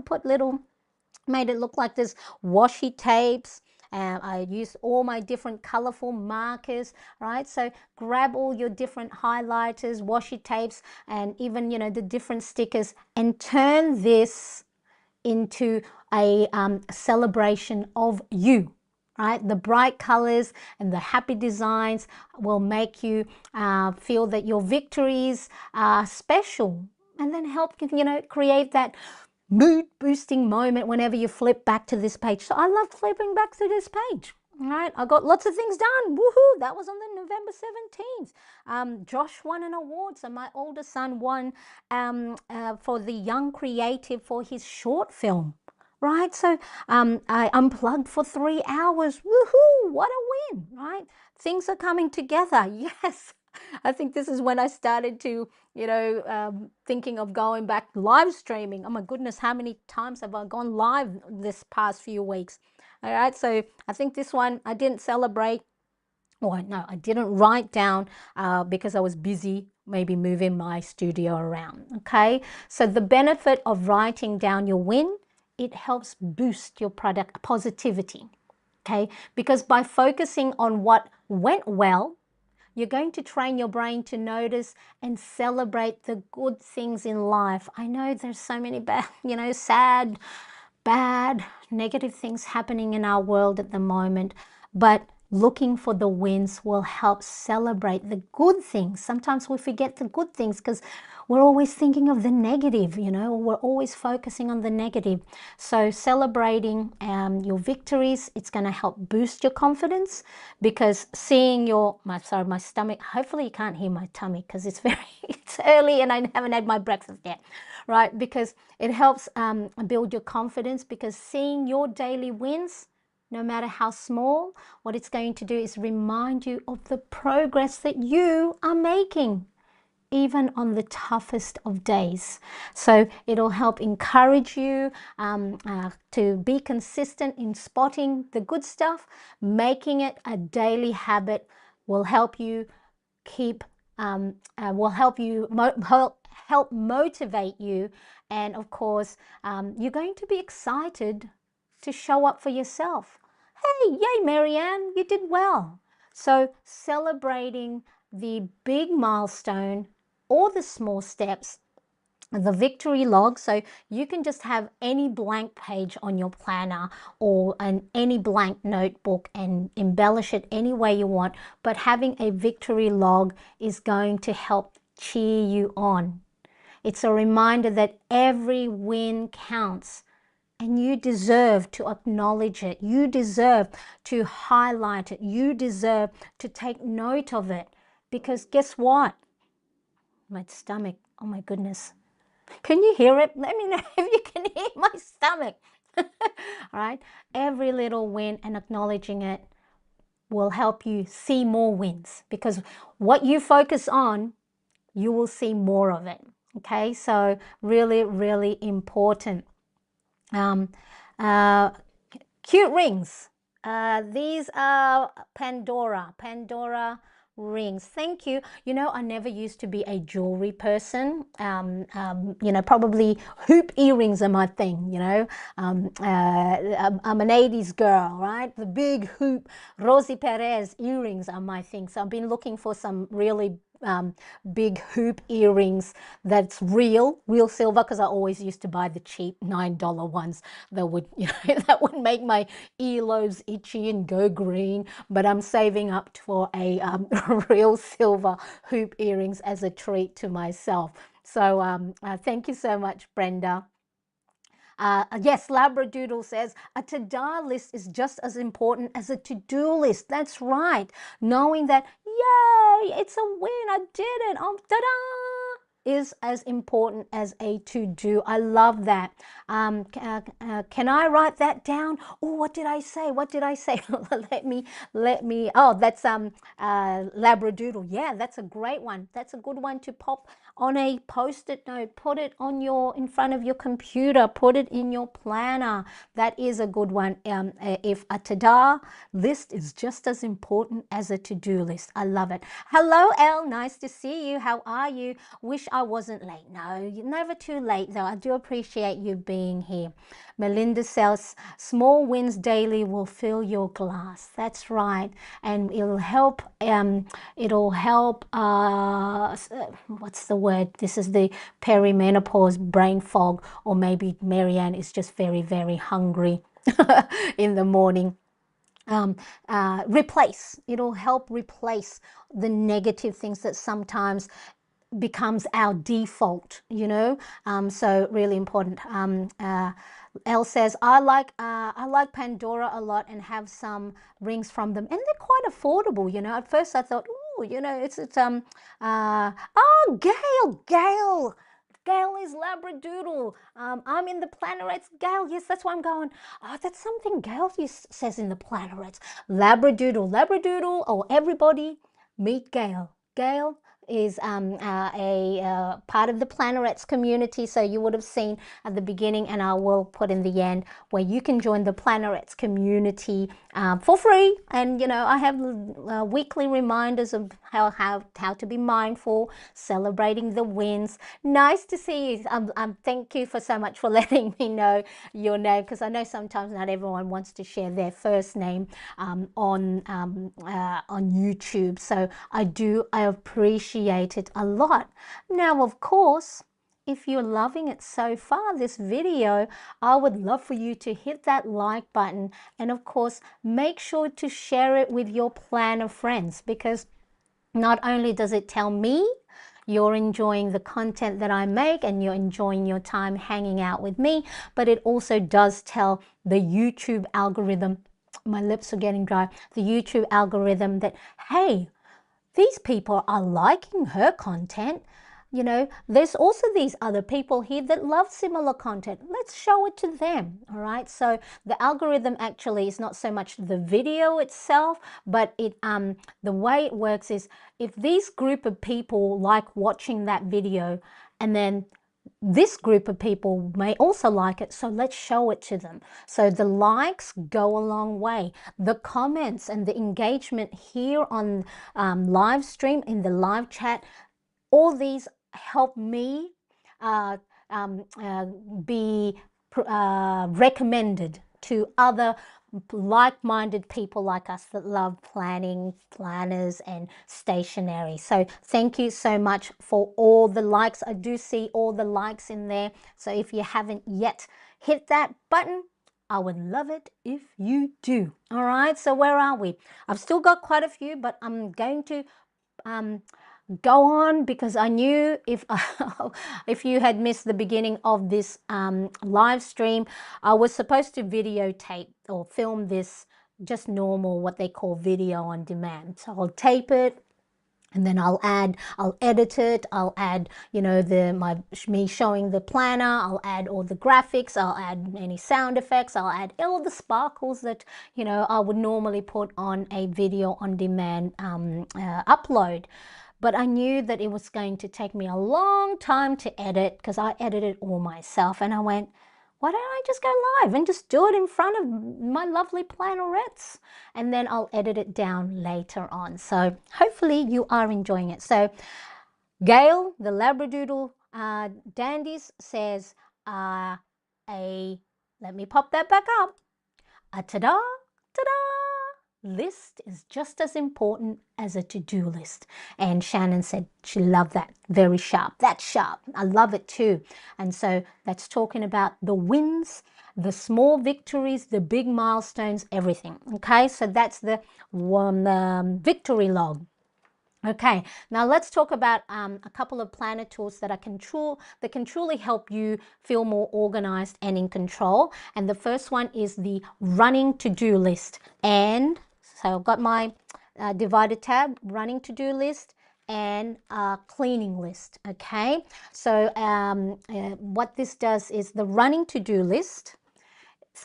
made it look like there's washi tapes. I used all my different colorful markers, right? So grab all your different highlighters, washi tapes, and even, the different stickers, and turn this into a celebration of you, right? The bright colors and the happy designs will make you feel that your victories are special, and then help, create that mood boosting moment whenever you flip back to this page. So I love flipping back to this page. All right, I got lots of things done. Woohoo! That was on the November 17th. Josh won an award. So my older son won for the Young Creative for his short film. Right, so I unplugged for 3 hours. Woohoo! What a win! Right, things are coming together. Yes, I think this is when I started to, thinking of going back live streaming. Oh my goodness, how many times have I gone live this past few weeks? All right, so I think this one I didn't celebrate. Or no, I didn't write down because I was busy maybe moving my studio around. Okay, so the benefit of writing down your win, it helps boost your product positivity. Okay, because by focusing on what went well, you're going to train your brain to notice and celebrate the good things in life. I know there's so many bad, sad, bad, negative things happening in our world at the moment, but looking for the wins will help celebrate the good things. Sometimes we forget the good things because we're always thinking of the negative, we're always focusing on the negative. So celebrating your victories, it's going to help boost your confidence, because seeing my stomach, hopefully you can't hear my tummy because it's early and I haven't had my breakfast yet, right? Because it helps build your confidence, because seeing your daily wins, no matter how small, what it's going to do is remind you of the progress that you are making, even on the toughest of days. So it'll help encourage you to be consistent in spotting the good stuff. Making it a daily habit will help you help motivate you. And of course, you're going to be excited to show up for yourself. Hey, yay, Marianne, you did well. So celebrating the big milestone or the small steps, the victory log. So you can just have any blank page on your planner or any blank notebook and embellish it any way you want. But having a victory log is going to help cheer you on. It's a reminder that every win counts, and you deserve to acknowledge it. You deserve to highlight it. You deserve to take note of it. Because guess what? My stomach, oh my goodness. Can you hear it? Let me know if you can hear my stomach. All right. Every little win and acknowledging it will help you see more wins, because what you focus on, you will see more of it. Okay. So really, really important. Cute rings. These are Pandora rings. Thank you. I never used to be a jewelry person. Probably hoop earrings are my thing. I'm an 80s girl, right? The big hoop Rosie Perez earrings are my thing. So I've been looking for some really big hoop earrings that's real silver, because I always used to buy the cheap $9 ones that would that would make my earlobes itchy and go green. But I'm saving up for a real silver hoop earrings as a treat to myself. So thank you so much, Brenda. Yes, Labradoodle says a to-do list is just as important as a to-do list. That's right. Knowing that, yay, it's a win, I did it, ta-da, is as important as a to-do. I love that. Can I write that down? Oh, what did I say? What did I say? let me. Oh, that's Labradoodle. Yeah, that's a great one. That's a good one to pop on a post-it note. Put it on in front of your computer. Put it in your planner. That is a good one. If a to-do list is just as important as a to-do list. I love it. Hello, Elle. Nice to see you. How are you? Wish I wasn't late. No, you're never too late, though. I do appreciate you being here. Melinda says, small wins daily will fill your glass. That's right. And it'll help, what's the word? This is the perimenopause brain fog, or maybe Marianne is just very, very hungry in the morning. It'll help replace the negative things that sometimes becomes our default, you know. So really important. Elle says, I like Pandora a lot and have some rings from them, and they're quite affordable, you know. At first I thought, oh, you know, oh, Gail is Labradoodle. I'm in the Plannerets. Gail, yes, that's why I'm going. Oh, that's something Gail says in the Plannerets. Labradoodle, or everybody meet Gail. Gail is a part of the Plannerets community, so you would have seen at the beginning, and I will put in the end, where you can join the Plannerets community for free. And you know, I have weekly reminders of how to be mindful, celebrating the wins. Nice to see you. Thank you for so much for letting me know your name, because I know sometimes not everyone wants to share their first name on YouTube. So I appreciate it a lot. Now, of course, if you're loving it so far, this video, I would love for you to hit that like button, and of course, make sure to share it with your planner friends, because not only does it tell me you're enjoying the content that I make and you're enjoying your time hanging out with me, but it also does tell the YouTube algorithm, my lips are getting dry, the YouTube algorithm that, hey, these people are liking her content. You know, there's also these other people here that love similar content. Let's show it to them. All right. So the algorithm actually is not so much the video itself, but the way it works is, if this group of people like watching that video, and then this group of people may also like it, so let's show it to them. So the likes go a long way. The comments and the engagement here on live stream, in the live chat, all these help me be recommended to other like-minded people like us that love planning, planners, and stationery. So thank you so much for all the likes. I do see all the likes in there. So if you haven't yet hit that button, I would love it if you do. All right, so where are we? I've still got quite a few, but I'm going to go on, because I knew if if you had missed the beginning of this live stream, I was supposed to videotape or film this just normal, what they call video on demand. So I'll tape it, and then I'll edit it, I'll add, you know, me showing the planner, I'll add all the graphics, I'll add any sound effects, I'll add all the sparkles that, you know, I would normally put on a video on demand upload. But I knew that it was going to take me a long time to edit, because I edited all myself, and I went, why don't I just go live and just do it in front of my lovely plannerettes, and then I'll edit it down later on. So hopefully you are enjoying it. So Gail, the Labradoodle Dandies, says let me pop that back up. A ta-da, ta-da! List is just as important as a to-do list. And Shannon said she loved that. Very sharp. That's sharp. I love it too. And so that's talking about the wins, the small victories, the big milestones, everything. Okay, so that's the one victory log. Okay, now let's talk about a couple of planner tools that can truly help you feel more organized and in control. And the first one is the running to-do list. And so I've got my divided tab, running to-do list, and cleaning list. Okay, so what this does is, the running to-do list,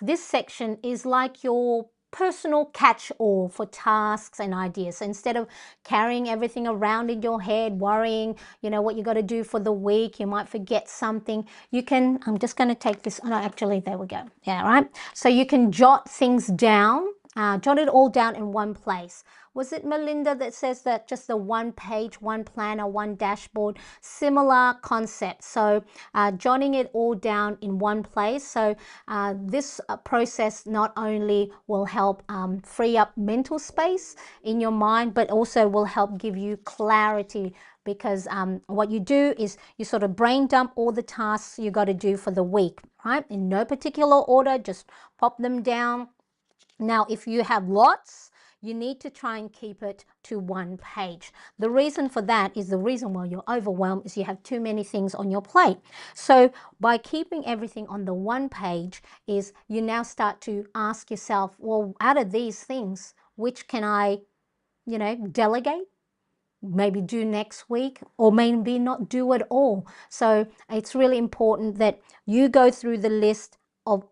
this section is like your personal catch-all for tasks and ideas. So instead of carrying everything around in your head, worrying, you know, what you got to do for the week, you might forget something. You can, I'm just going to take this, oh no, actually, there we go. Yeah, right. So you can jot things down, jot it all down in one place. Was it Melinda that says that just the one page, one planner, one dashboard? Similar concept. So jotting it all down in one place. So this process not only will help free up mental space in your mind, but also will help give you clarity, because what you do is you sort of brain dump all the tasks you got to do for the week, right? In no particular order, just pop them down. Now, if you have lots, you need to try and keep it to one page. The reason for that is the reason why you're overwhelmed is you have too many things on your plate. So by keeping everything on the one page is you now start to ask yourself, well, out of these things, which can I, delegate? Maybe do next week, or maybe not do at all. So it's really important that you go through the list of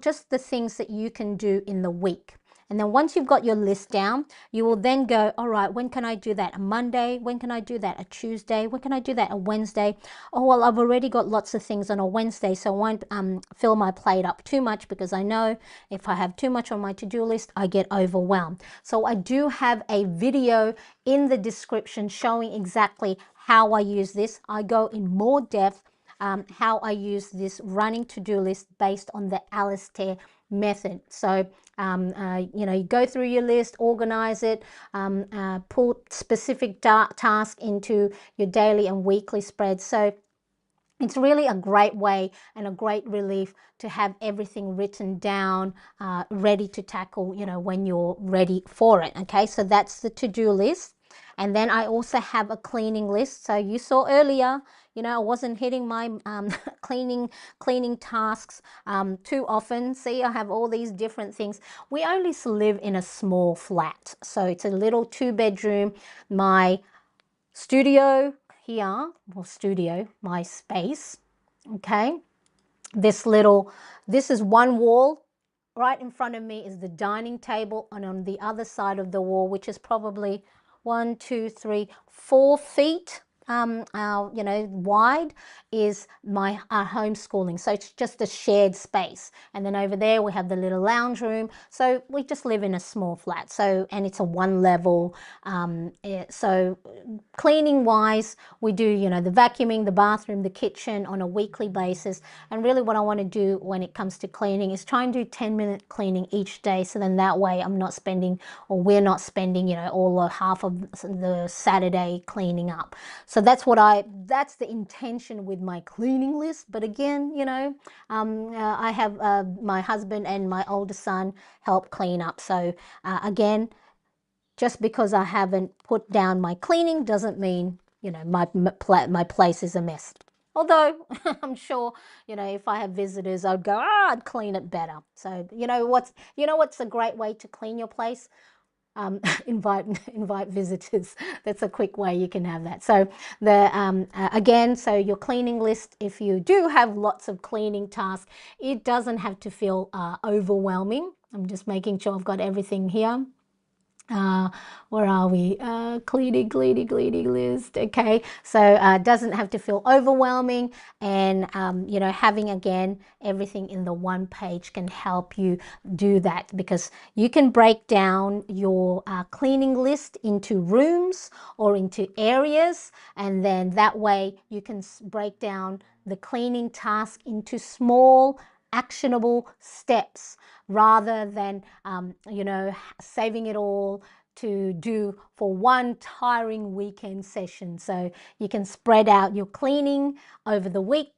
just the things that you can do in the week. And then once you've got your list down, you will then go, all right, when can I do that? A Monday? When can I do that? A Tuesday? When can I do that? A Wednesday? Oh, well, I've already got lots of things on a Wednesday, so I won't fill my plate up too much, because I know if I have too much on my to-do list, I get overwhelmed. So I do have a video in the description showing exactly how I use this. I go in more depth how I use this running to-do list based on the Alistair method. So you go through your list, organize it, put specific tasks into your daily and weekly spreads. So it's really a great way and a great relief to have everything written down, ready to tackle, when you're ready for it. Okay, so that's the to-do list. And then I also have a cleaning list. So you saw earlier, I wasn't hitting my cleaning tasks too often. See, I have all these different things. We only live in a small flat, so it's a little 2-bedroom. My studio here, my space, okay, this is one wall. Right in front of me is the dining table, and on the other side of the wall, which is probably 1, 2, 3, 4 feet wide, is my homeschooling. So it's just a shared space. And then over there we have the little lounge room. So we just live in a small flat. So, and it's a 1 level. So cleaning wise, we do, the vacuuming, the bathroom, the kitchen on a weekly basis. And really what I want to do when it comes to cleaning is try and do 10-minute cleaning each day. So then that way I'm not spending, or we're not spending, all or half of the Saturday cleaning up. So that's the intention with my cleaning list. But again, I have my husband and my older son help clean up. So again, just because I haven't put down my cleaning doesn't mean, my place is a mess. Although I'm sure, if I have visitors, I'd go, I'd clean it better. So what's a great way to clean your place? Invite visitors. That's a quick way you can have that. So again, so your cleaning list, if you do have lots of cleaning tasks, it doesn't have to feel overwhelming. I'm just making sure I've got everything here. Where are we? Cleaning list. Okay, so it doesn't have to feel overwhelming, and having again everything in the one page can help you do that, because you can break down your cleaning list into rooms or into areas, and then that way you can break down the cleaning task into small actionable steps, rather than saving it all to do for one tiring weekend session. So you can spread out your cleaning over the week,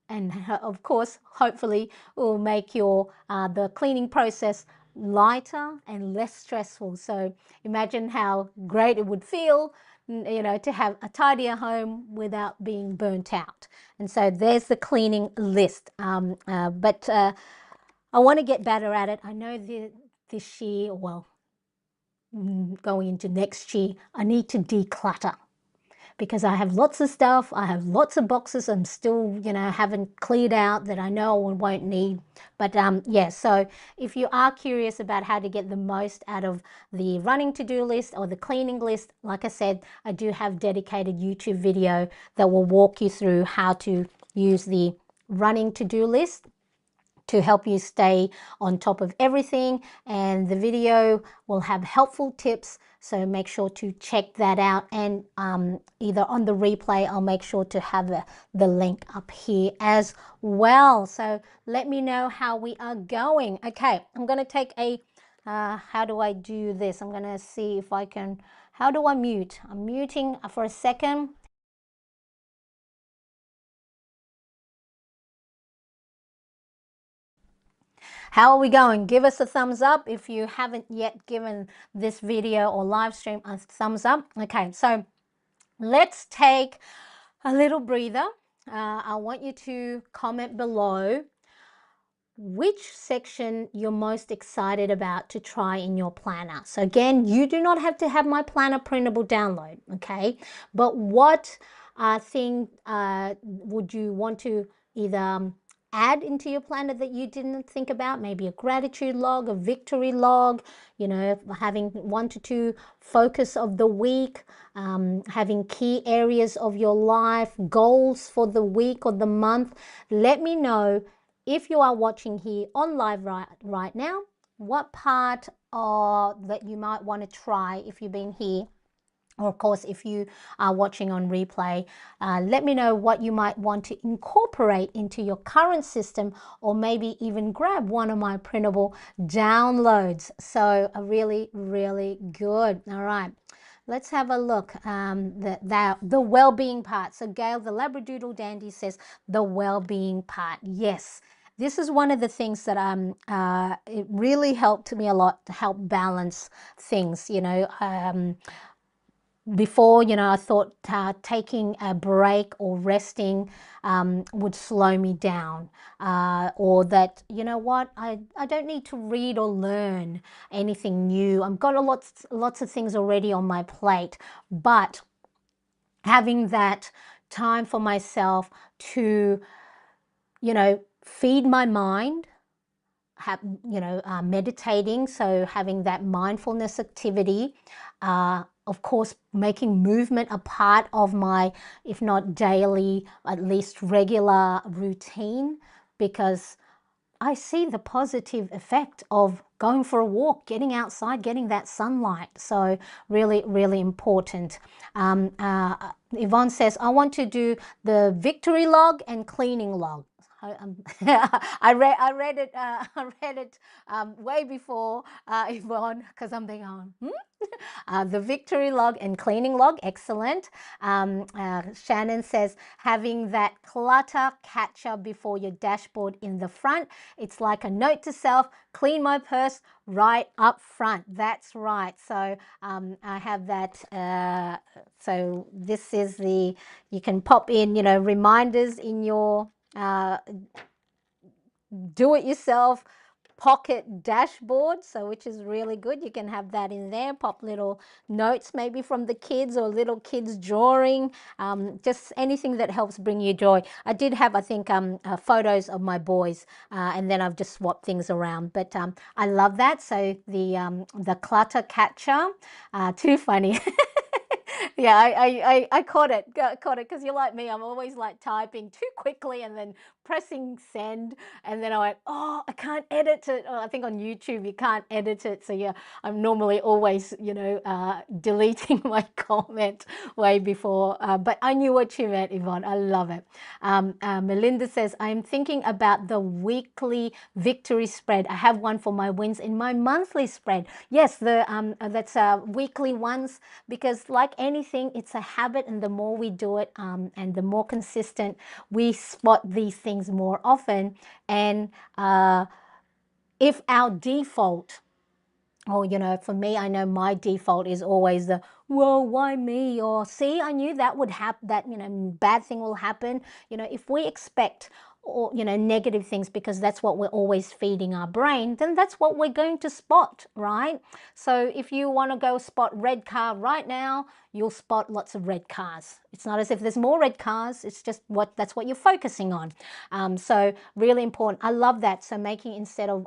and of course hopefully will make your the cleaning process lighter and less stressful. So imagine how great it would feel, to have a tidier home without being burnt out. And so there's the cleaning list. But I want to get better at it. I know this year, well, going into next year, I need to declutter, because I have lots of stuff. I have lots of boxes I'm still, haven't cleared out that I know I won't need. But yeah, so if you are curious about how to get the most out of the running to-do list or the cleaning list, like I said, I do have dedicated YouTube video that will walk you through how to use the running to-do list to help you stay on top of everything. And the video will have helpful tips, so make sure to check that out. And either on the replay, I'll make sure to have the link up here as well. So let me know how we are going. Okay, I'm going to take a how do I do this? I'm going to see if I can, how do I mute? I'm muting for a second. How are we going? Give us a thumbs up if you haven't yet given this video or live stream a thumbs up. Okay, so let's take a little breather. I want you to comment below which section you're most excited about to try in your planner. So again, you do not have to have my planner printable download, okay? But what thing would you want to either add into your planner that you didn't think about? Maybe a gratitude log, a victory log, you know, having 1 to 2 focus of the week, having key areas of your life, goals for the week or the month. Let me know if you are watching here on live right now, what part that you might want to try if you've been here, or of course if you are watching on replay. Let me know what you might want to incorporate into your current system, or maybe even grab one of my printable downloads. So really, really good. All right. Let's have a look. The well-being part. So Gail, the Labradoodle Dandy, says the well-being part. Yes, this is one of the things that it really helped me a lot to help balance things. You know, before, you know, I thought taking a break or resting would slow me down, or that, you know what, I don't need to read or learn anything new. I've got lots of things already on my plate. But having that time for myself to, you know, feed my mind, meditating, so having that mindfulness activity, of course making movement a part of my, if not daily, at least regular routine, because I see the positive effect of going for a walk, getting outside, getting that sunlight. So really, really important. Yvonne says, I want to do the victory log and cleaning log. I read it. I read it way before Yvonne, because I'm thinking, the victory log and cleaning log, excellent. Shannon says, having that clutter catcher before your dashboard in the front. It's like a note to self, clean my purse right up front. That's right. So I have that. So this is you can pop in, you know, reminders in your do-it-yourself pocket dashboard, so which is really good. You can have that in there, pop little notes maybe from the kids or little kids drawing, just anything that helps bring you joy. I did have, I think, photos of my boys, and then I've just swapped things around, but I love that. So the clutter catcher, too funny. Yeah, I caught it because you're like me. I'm always like typing too quickly and then pressing send, and then I went, oh, I can't edit it. Oh, I think on YouTube you can't edit it, so yeah, I'm normally always, you know, deleting my comment way before, but I knew what you meant, Yvonne. I love it. Melinda says, I'm thinking about the weekly victory spread. I have one for my wins in my monthly spread. Yes, that's weekly ones, because like anything, it's a habit, and the more we do it, and the more consistent, we spot these things more often. And if our default, or, you know, for me, I know my default is always the, whoa, why me? Or, see, I knew that would happen, that, you know, bad thing will happen. You know, if we expect, or, you know, negative things, because that's what we're always feeding our brain, then that's what we're going to spot, right? So if you want to go spot red car right now, you'll spot lots of red cars. It's not as if there's more red cars, it's just that's what you're focusing on. So really important. I love that. So making, instead of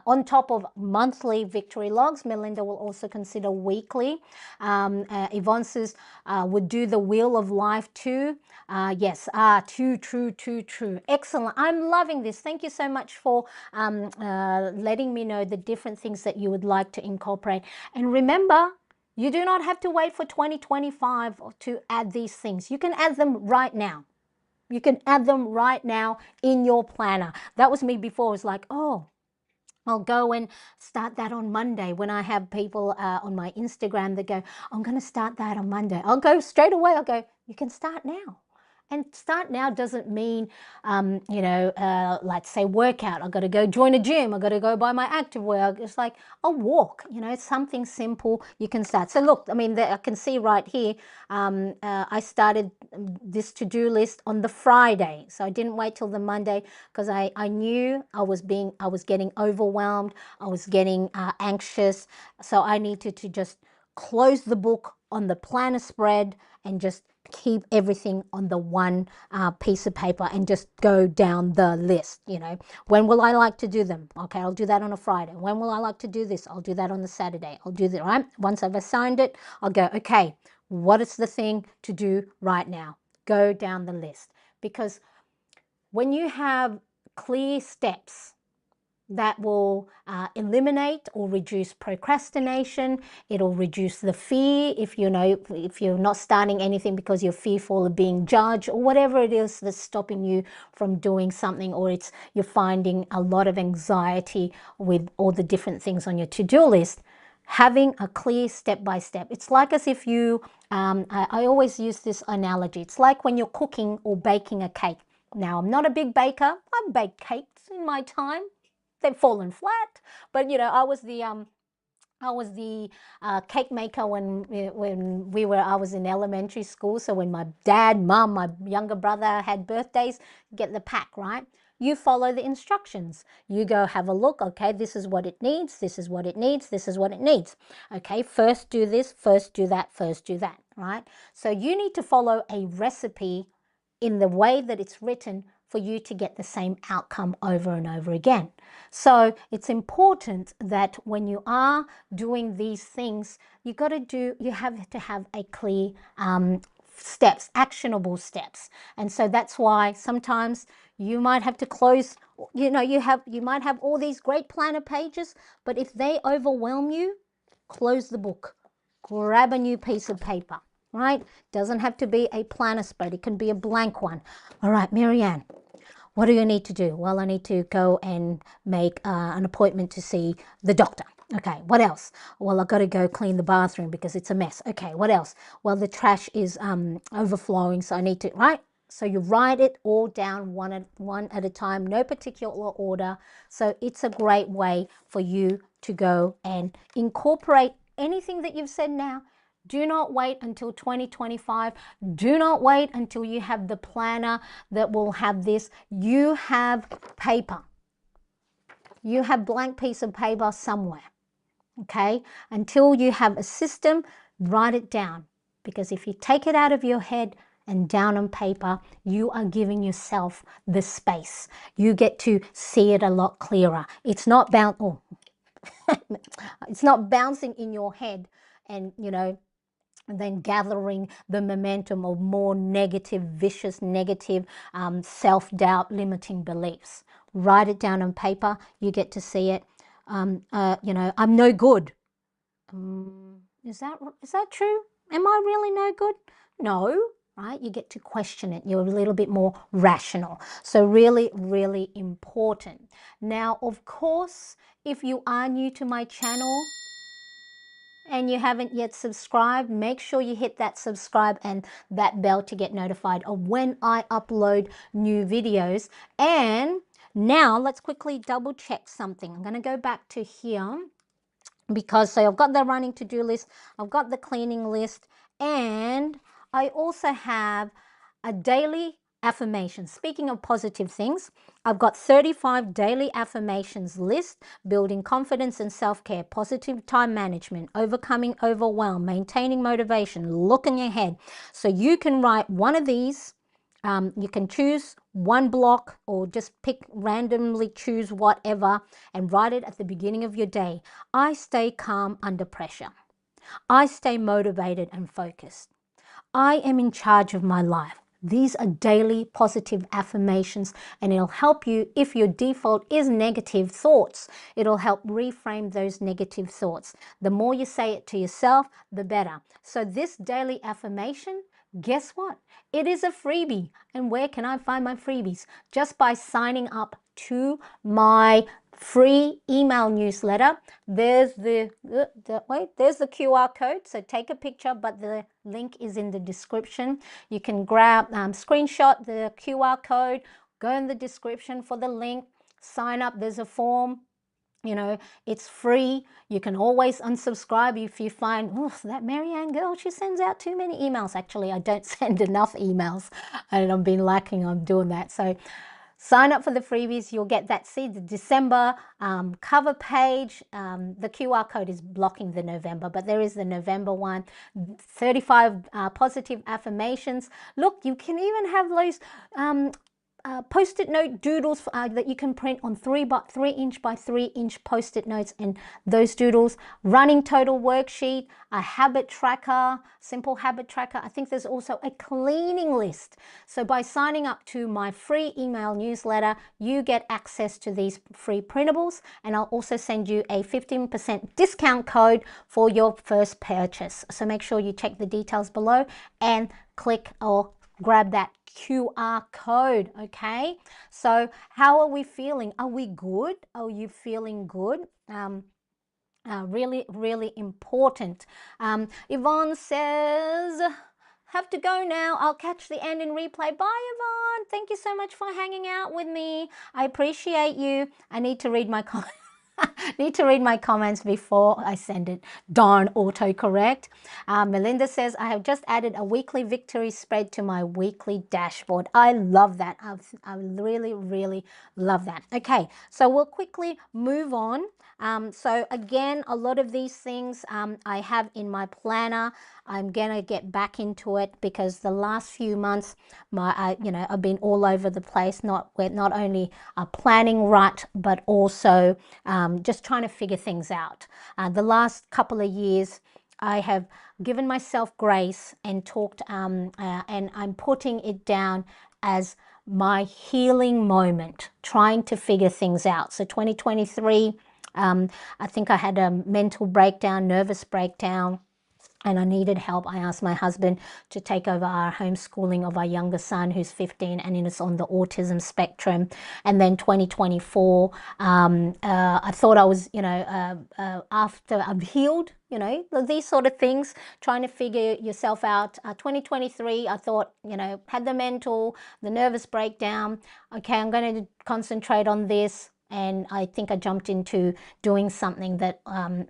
on top of monthly victory logs, Melinda will also consider weekly. Yvonne says, would do the wheel of life too. Yes, too true. Excellent. I'm loving this. Thank you so much for letting me know the different things that you would like to incorporate. And remember, you do not have to wait for 2025 to add these things. You can add them right now. You can add them right now in your planner. That was me before. It's like, oh, I'll go and start that on Monday. When I have people on my Instagram that go, I'm going to start that on Monday, I'll go straight away. I'll go, you can start now. And start now doesn't mean, let's say workout. I've got to go join a gym. I've got to go buy my activewear. It's like a walk, it's something simple you can start. So look, I mean, I can see right here, I started this to-do list on the Friday. So I didn't wait till the Monday because I knew I was getting overwhelmed. I was getting anxious. So I needed to just close the book on the planner spread and just keep everything on the one piece of paper and just go down the list. When will I like to do them? Okay, I'll do that on a Friday. When will I like to do this? I'll do that on the Saturday. I'll do that, right? Once I've assigned it, I'll go, okay, what is the thing to do right now? Go down the list. Because when you have clear steps that will eliminate or reduce procrastination. It'll reduce the fear if you're not starting anything because you're fearful of being judged or whatever it is that's stopping you from doing something, or you're finding a lot of anxiety with all the different things on your to-do list. Having a clear step-by-step. It's like as if I always use this analogy. It's like when you're cooking or baking a cake. Now, I'm not a big baker. I've baked cakes in my time. They've fallen flat, but I was the cake maker when I was in elementary school. So when my dad, mom, my younger brother had birthdays, get the pack, right? You follow the instructions. You go have a look. Okay, this is what it needs. This is what it needs. This is what it needs. Okay, first do this, first do that, first do that, right? So you need to follow a recipe in the way that it's written for you to get the same outcome over and over again. So it's important that when you are doing these things, you have to have a clear steps, actionable steps. And so that's why sometimes you might have to close, you might have all these great planner pages, but if they overwhelm you, close the book, grab a new piece of paper. Right? Doesn't have to be a planner spread. It can be a blank one. All right, Marianne, what do you need to do? Well, I need to go and make an appointment to see the doctor. Okay, what else? Well, I've got to go clean the bathroom because it's a mess. Okay, what else? Well, the trash is overflowing, so I need to, right? So you write it all down one at a time, no particular order. So it's a great way for you to go and incorporate anything that you've said now. Do not wait until 2025. Do not wait until you have the planner that will have this. You have paper. You have blank piece of paper somewhere, okay? Until you have a system, write it down. Because if you take it out of your head and down on paper, you are giving yourself the space. You get to see it a lot clearer. It's not it's not bouncing in your head and, and then gathering the momentum of more negative, vicious, negative self-doubt, limiting beliefs. Write it down on paper. You get to see it. I'm no good. Is that true? Am I really no good? No, right? You get to question it. You're a little bit more rational. So really, really important. Now, of course, if you are new to my channel, and you haven't yet subscribed, make sure you hit that subscribe and that bell to get notified of when I upload new videos. And now let's quickly double check something. I'm going to go back to here because so I've got the running to-do list, I've got the cleaning list, and I also have a daily affirmation. Speaking of positive things, I've got 35 daily affirmations list: building confidence and self-care, positive time management, overcoming overwhelm, maintaining motivation, looking ahead. So you can write one of these. You can choose one block or just randomly choose whatever and write it at the beginning of your day. I stay calm under pressure. I stay motivated and focused. I am in charge of my life. These are daily positive affirmations, and it'll help you if your default is negative thoughts. It'll help reframe those negative thoughts. The more you say it to yourself, the better. So this daily affirmation, guess what? It is a freebie. And where can I find my freebies? Just by signing up to my free email newsletter. There's the QR code, so take a picture, but the link is in the description. You can grab, screenshot the QR code, go in the description for the link, sign up. There's a form. You know, it's free. You can always unsubscribe if you find, oh, that Marianne girl, she sends out too many emails. Actually, I don't send enough emails, and I've been lacking on doing that. So sign up for the freebies. You'll get that. See the December cover page. The QR code is blocking the November, but there is the November one. 35 positive affirmations. Look, you can even have those post-it note doodles that you can print on 3-inch by 3-inch post-it notes, and those doodles. Running total worksheet, a habit tracker, simple habit tracker. I think there's also a cleaning list. So by signing up to my free email newsletter, you get access to these free printables, and I'll also send you a 15% discount code for your first purchase. So make sure you check the details below and click or grab that QR code. Okay, so how are we feeling? Are we good? Are you feeling good? Really important. Yvonne says, have to go now. I'll catch the end in replay. Bye, Yvonne. Thank you so much for hanging out with me. I appreciate you. I need to read my comments. Need to read my comments before I send it. Darn autocorrect. Melinda says, I have just added a weekly victory spread to my weekly dashboard. I love that. I really love that. Okay, so we'll quickly move on. So again, a lot of these things I have in my planner. I'm gonna get back into it because the last few months, I've been all over the place. Not only a planning rut, but also just trying to figure things out. The last couple of years, I have given myself grace and talked, and I'm putting it down as my healing moment, trying to figure things out. So 2023. I think I had a mental breakdown, nervous breakdown, and I needed help. I asked my husband to take over our homeschooling of our younger son, who's 15 and is on the autism spectrum. And then 2024, I thought I was, after I'm healed, these sort of things, trying to figure yourself out. 2023, I thought, had the nervous breakdown. Okay, I'm going to concentrate on this. And I think I jumped into doing something that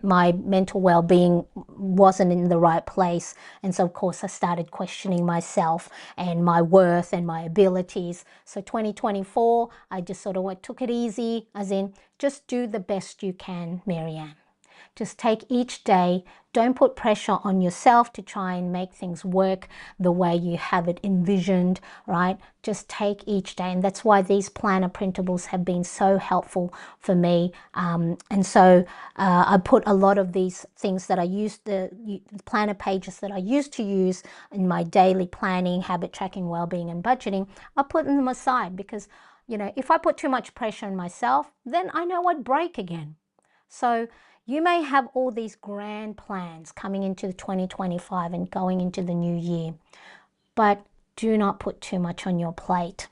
my mental well-being wasn't in the right place. And so, of course, I started questioning myself and my worth and my abilities. So 2024, I just sort of took it easy, as in, just do the best you can, Marianne. Just take each day. Don't put pressure on yourself to try and make things work the way you have it envisioned, right? Just take each day. And that's why these planner printables have been so helpful for me. And so I put a lot of these things that I used, the planner pages that I used to use in my daily planning, habit tracking, well-being, and budgeting, I put them aside because, if I put too much pressure on myself, then I know I'd break again. So you may have all these grand plans coming into 2025 and going into the new year, but do not put too much on your plate.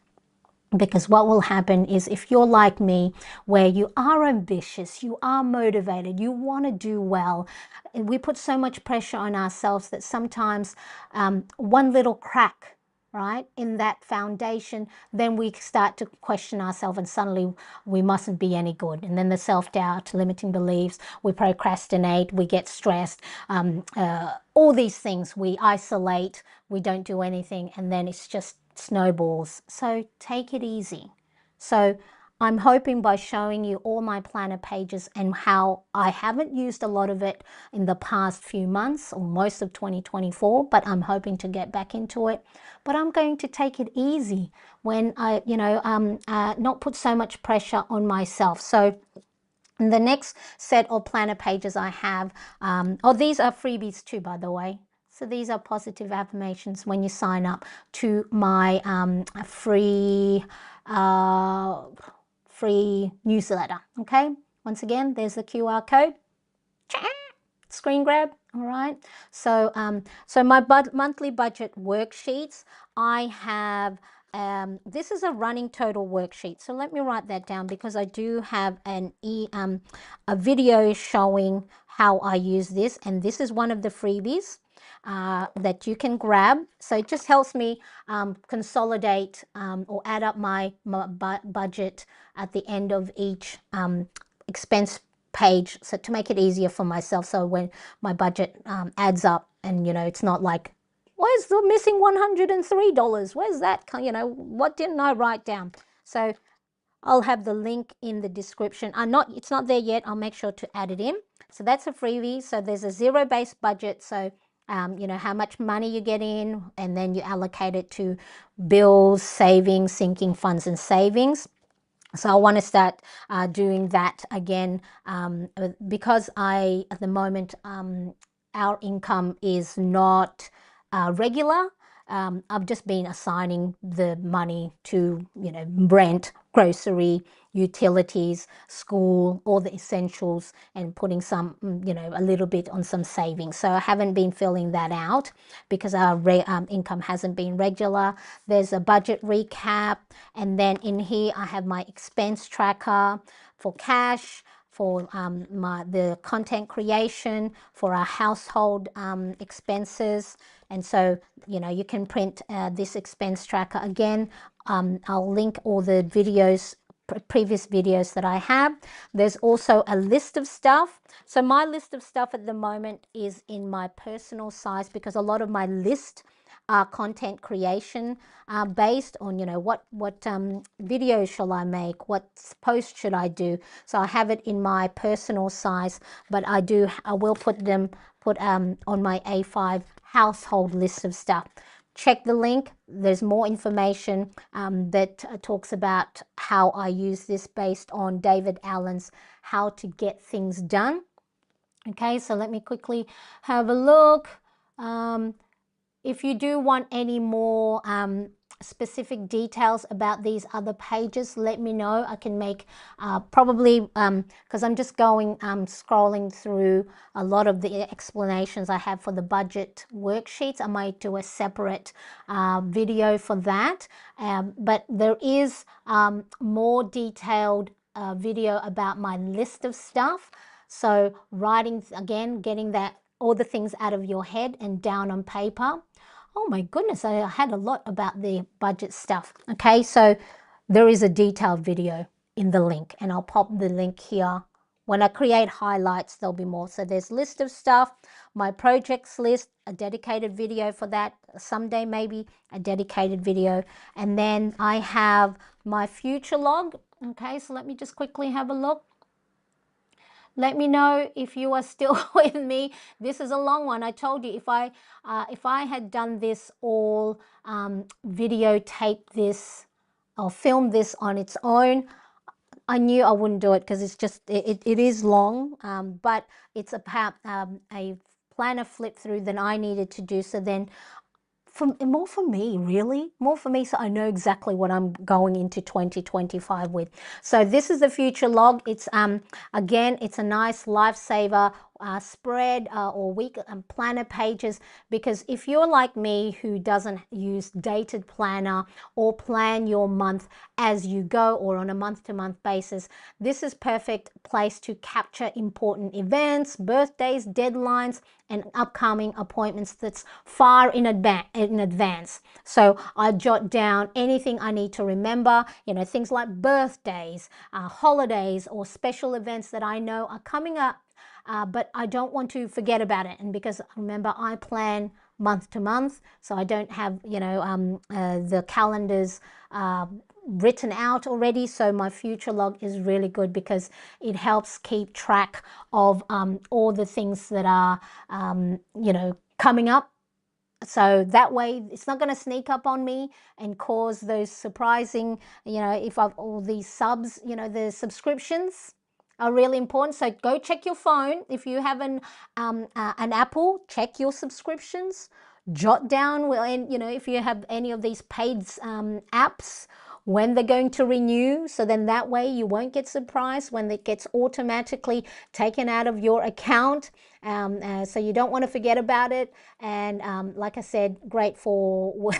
Because what will happen is, if you're like me, where you are ambitious, you are motivated, you want to do well, we put so much pressure on ourselves that sometimes one little crack, right, in that foundation, then we start to question ourselves, and suddenly we mustn't be any good. And then the self-doubt, limiting beliefs, we procrastinate, we get stressed, all these things, we isolate, we don't do anything, and then it's just snowballs. So take it easy. So I'm hoping by showing you all my planner pages and how I haven't used a lot of it in the past few months or most of 2024, but I'm hoping to get back into it. But I'm going to take it easy when I, not put so much pressure on myself. So the next set of planner pages I have, these are freebies too, by the way. So these are positive affirmations when you sign up to my free newsletter. Okay, once again, there's the QR code. Screen grab. All right. So so my monthly budget worksheets, I have. This is a running total worksheet. So let me write that down because I do have a video showing how I use this, and this is one of the freebies. that you can grab. So it just helps me consolidate or add up my budget at the end of each expense page, so to make it easier for myself, so when my budget adds up, and it's not like, where's the missing $103, where's that, what didn't I write down? So I'll have the link in the description. It's not there yet. I'll make sure to add it in. So that's a freebie. So there's a zero-based budget. So how much money you get in, and then you allocate it to bills, savings, sinking funds, and savings. So I want to start doing that again, because at the moment, our income is not regular. I've just been assigning the money to, rent, grocery, utilities, school, all the essentials, and putting some, a little bit on some savings. So I haven't been filling that out because our income hasn't been regular. There's a budget recap, and then in here I have my expense tracker for cash, for the content creation, for our household expenses. And so, you can print this expense tracker again. I'll link all the videos, previous videos that I have. There's also a list of stuff. So my list of stuff at the moment is in my personal size, because a lot of my list content creation based on what videos shall I make, what post should I do. So I have it in my personal size, but I will put on my A5 household list of stuff. Check the link. There's more information that talks about how I use this based on David Allen's How to Get Things Done. Okay, so let me quickly have a look. If you do want any more specific details about these other pages, let me know. I can make probably, because I'm just scrolling through a lot of the explanations I have for the budget worksheets. I might do a separate video for that, but there is more detailed video about my list of stuff. So writing, again, getting all the things out of your head and down on paper. Oh my goodness, I had a lot about the budget stuff. Okay, so there is a detailed video in the link, and I'll pop the link here. When I create highlights, there'll be more. So there's list of stuff, my projects list, a dedicated video for that, someday maybe a dedicated video. And then I have my future log. Okay, so let me just quickly have a look. Let me know if you are still with me. This is a long one. I told you, if I had done this all, videotape this or film this on its own, I knew I wouldn't do it, because it's just, it is long, but it's a planner flip through that I needed to do. So then more for me, really, more for me, so I know exactly what I'm going into 2025 with. So this is the future log. It's again, it's a nice lifesaver spread or week planner pages, because if you're like me who doesn't use dated planner or plan your month as you go or on a month-to-month basis, this is perfect place to capture important events, birthdays, deadlines, and upcoming appointments that's far in advance. So I jot down anything I need to remember, things like birthdays, holidays, or special events that I know are coming up, but I don't want to forget about it. And because, remember, I plan month to month, so I don't have the calendars written out already. So my future log is really good, because it helps keep track of all the things that are coming up. So that way it's not going to sneak up on me and cause those surprising, if I've all these subs, the subscriptions are really important. So go check your phone. If you have an Apple, check your subscriptions, jot down, and if you have any of these paid apps, when they're going to renew. So then that way you won't get surprised when it gets automatically taken out of your account. So you don't want to forget about it. And like I said, great for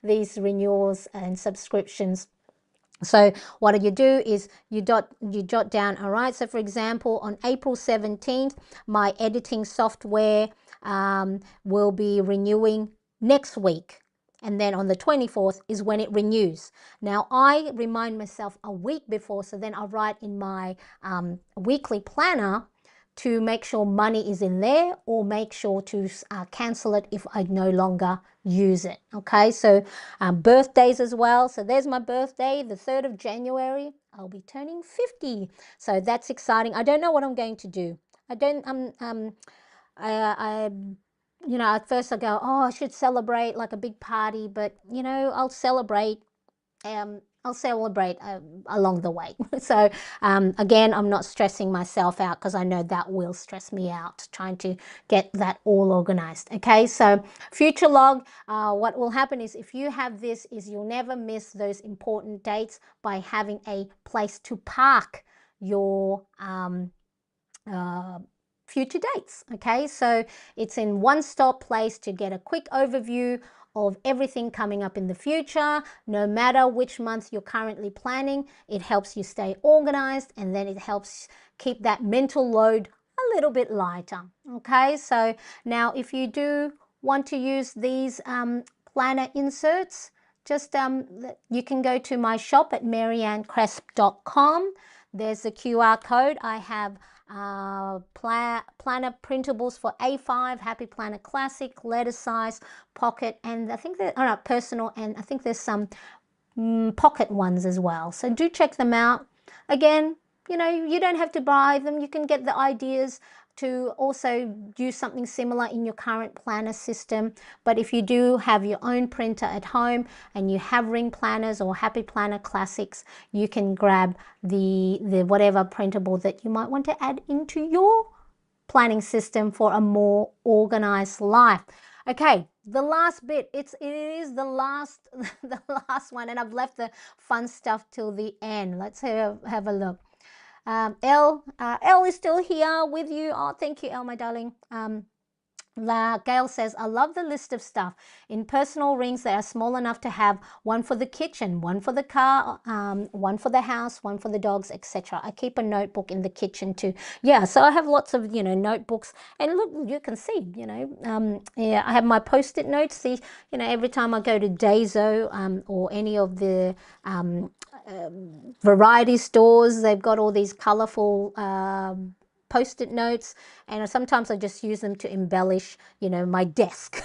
these renewals and subscriptions. So what you do is you jot down, all right, so for example, on April 17th, my editing software will be renewing next week. And then on the 24th is when it renews. Now, I remind myself a week before, so then I write in my weekly planner to make sure money is in there, or make sure to cancel it if I no longer use it. Okay, so birthdays as well. So there's my birthday, the 3rd of January. I'll be turning 50. So that's exciting. I don't know what I'm going to do. I don't, I you know, at first I go, oh, I should celebrate like a big party, but you know, I'll celebrate along the way. So again, I'm not stressing myself out, because I know that will stress me out trying to get that all organized. Okay, so future log, what will happen is, if you have this, is you'll never miss those important dates by having a place to park your future dates. Okay, so it's in one stop place to get a quick overview of everything coming up in the future. No matter which month you're currently planning, it helps you stay organized, and then it helps keep that mental load a little bit lighter. Okay, so now if you do want to use these planner inserts, just you can go to my shop at maryanncresp.com. There's the QR code. I have planner printables for A5, Happy Planner Classic, letter size, pocket, and I think that, oh no, personal, and I think there's some pocket ones as well. So do check them out. Again, you know, you don't have to buy them. You can get the ideas to also do something similar in your current planner system. But if you do have your own printer at home and you have ring planners or Happy Planner Classics, you can grab the whatever printable that you might want to add into your planning system for a more organized life. Okay, the last bit, it is the last the last one, and I've left the fun stuff till the end. Let's have a look. Elle is still here with you. Oh, thank you, Elle, my darling. Gail says, I love the list of stuff. In personal rings, they are small enough to have one for the kitchen, one for the car, one for the house, one for the dogs, etc. I keep a notebook in the kitchen too. Yeah, so I have lots of, you know, notebooks. And look, you can see, you know, yeah, I have my post-it notes. See, you know, every time I go to Daiso or any of the variety stores, they've got all these colorful post-it notes, and sometimes I just use them to embellish, you know, my desk.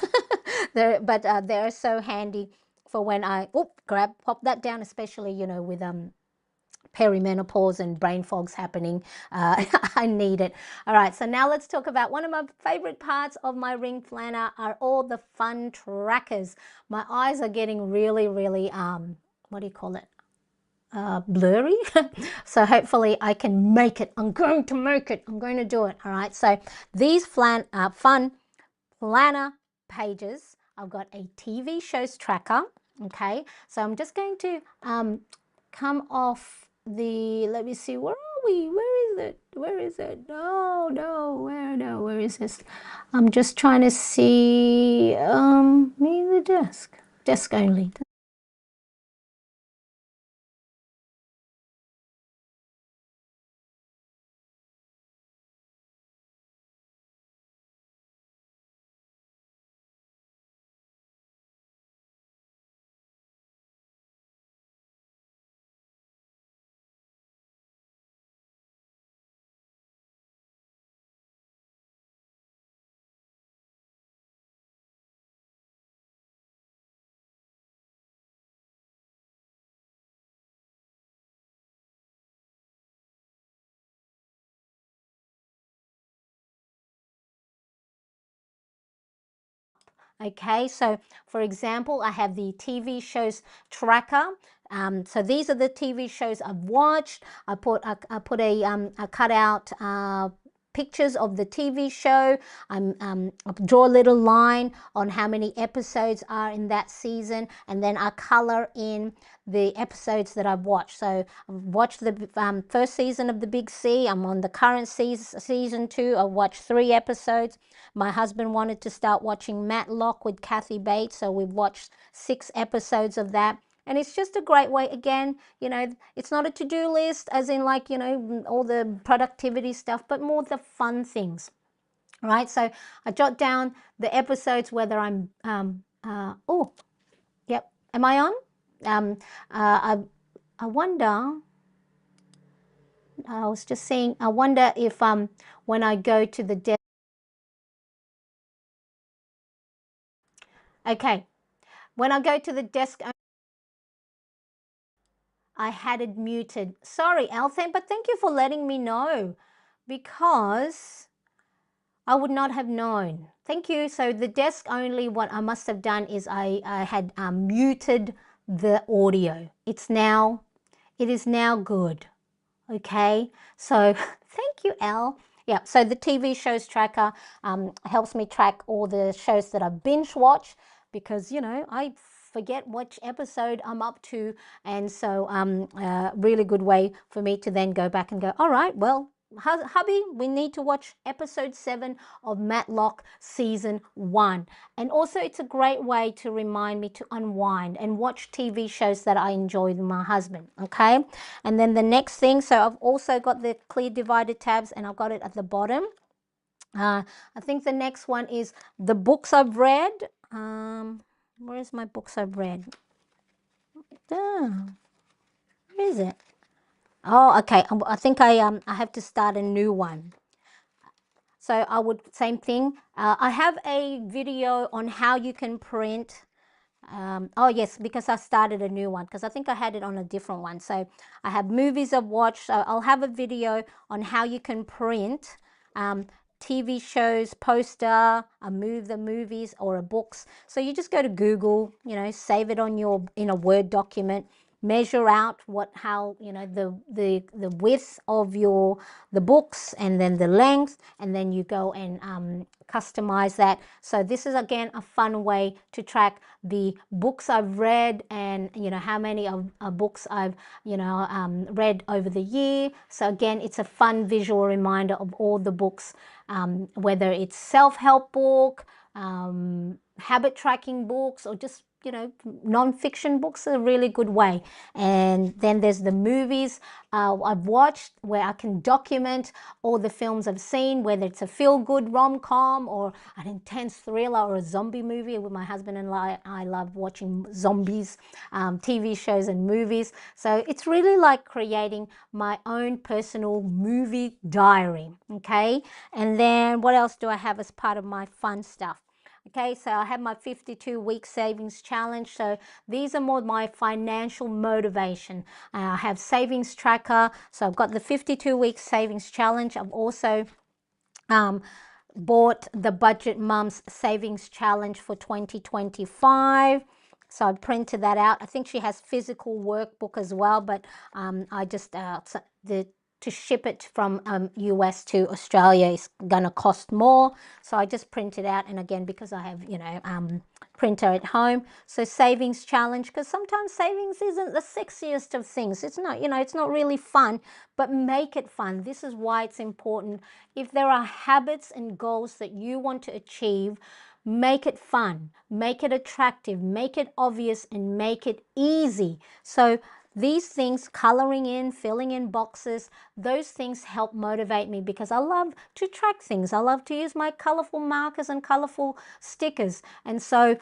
They're so handy for when I pop that down, especially, you know, with perimenopause and brain fogs happening. I need it. All right, so now let's talk about one of my favorite parts of my ring planner are all the fun trackers. My eyes are getting really, really what do you call it? Blurry. So hopefully I can make it. I'm going to make it. I'm going to do it. All right, so these fun planner pages, I've got a TV shows tracker. Okay, so I'm just going to come off the, let me see, where are we? Where is it? Where is it? Where is this? I'm just trying to see me, the desk only. Okay, so for example, I have the TV shows tracker. So these are the TV shows I've watched. I put a cutout pictures of the TV show. I draw a little line on how many episodes are in that season, and then I color in the episodes that I've watched. So I've watched the first season of The Big C. I'm on the current season 2. I watched 3 episodes. My husband wanted to start watching Matlock with Kathy Bates, so we've watched 6 episodes of that. And it's just a great way, again, you know, it's not a to-do list as in, like, you know, all the productivity stuff, but more the fun things. right? So I jot down the episodes, whether I'm, oh, yep, am I on? Um, I wonder, I was just saying, I wonder if when I go to the desk, okay, when I go to the desk, I had it muted. Sorry, Althane, but thank you for letting me know, because I would not have known. Thank you. So the desk only, what I must have done is I had muted the audio. It is now good. Okay, so thank you, Al. Yeah, so the TV shows tracker helps me track all the shows that I binge watch, because, I forget which episode I'm up to. And so really good way for me to then go back and go, all right, well, hubby, we need to watch episode 7 of Matlock season 1. And also, it's a great way to remind me to unwind and watch TV shows that I enjoy with my husband. Okay, and then the next thing, so I've also got the clear divided tabs, and I've got it at the bottom. I think the next one is the books I've read. Where is my books I've read? Where is it? Oh, okay. I think I have to start a new one. So I would, same thing. I have a video on how you can print. Oh yes, because I started a new one, because I think I had it on a different one. So I have movies I've watched. So I'll have a video on how you can print TV shows, poster, the movies, or a books. So you just go to Google, save it on in a Word document, measure out how the width of the books, and then the length, and then you go and customize that. So this is again a fun way to track the books I've read, and how many of books I've read over the year. So again, it's a fun visual reminder of all the books, whether it's self-help book, habit tracking books, or just non-fiction books are a really good way. And then there's the movies I've watched, where I can document all the films I've seen, whether it's a feel-good rom-com or an intense thriller or a zombie movie. With my husband and I love watching zombies, TV shows and movies. So it's really like creating my own personal movie diary. Okay, and then what else do I have as part of my fun stuff? Okay, so I have my 52-week savings challenge. So these are more my financial motivation. I have savings tracker. So I've got the 52-week savings challenge. I've also bought the Budget Mums Savings Challenge for 2025. So I printed that out. I think she has physical workbook as well, but I just to ship it from US to Australia is gonna cost more. So I just print it out, and again, because I have printer at home. So savings challenge, because sometimes savings isn't the sexiest of things. It's not, it's not really fun, but make it fun. This is why it's important. If there are habits and goals that you want to achieve, make it fun, make it attractive, make it obvious, and make it easy. So these things, coloring in, filling in boxes, those things help motivate me, because I love to track things. I love to use my colorful markers and colorful stickers. And so,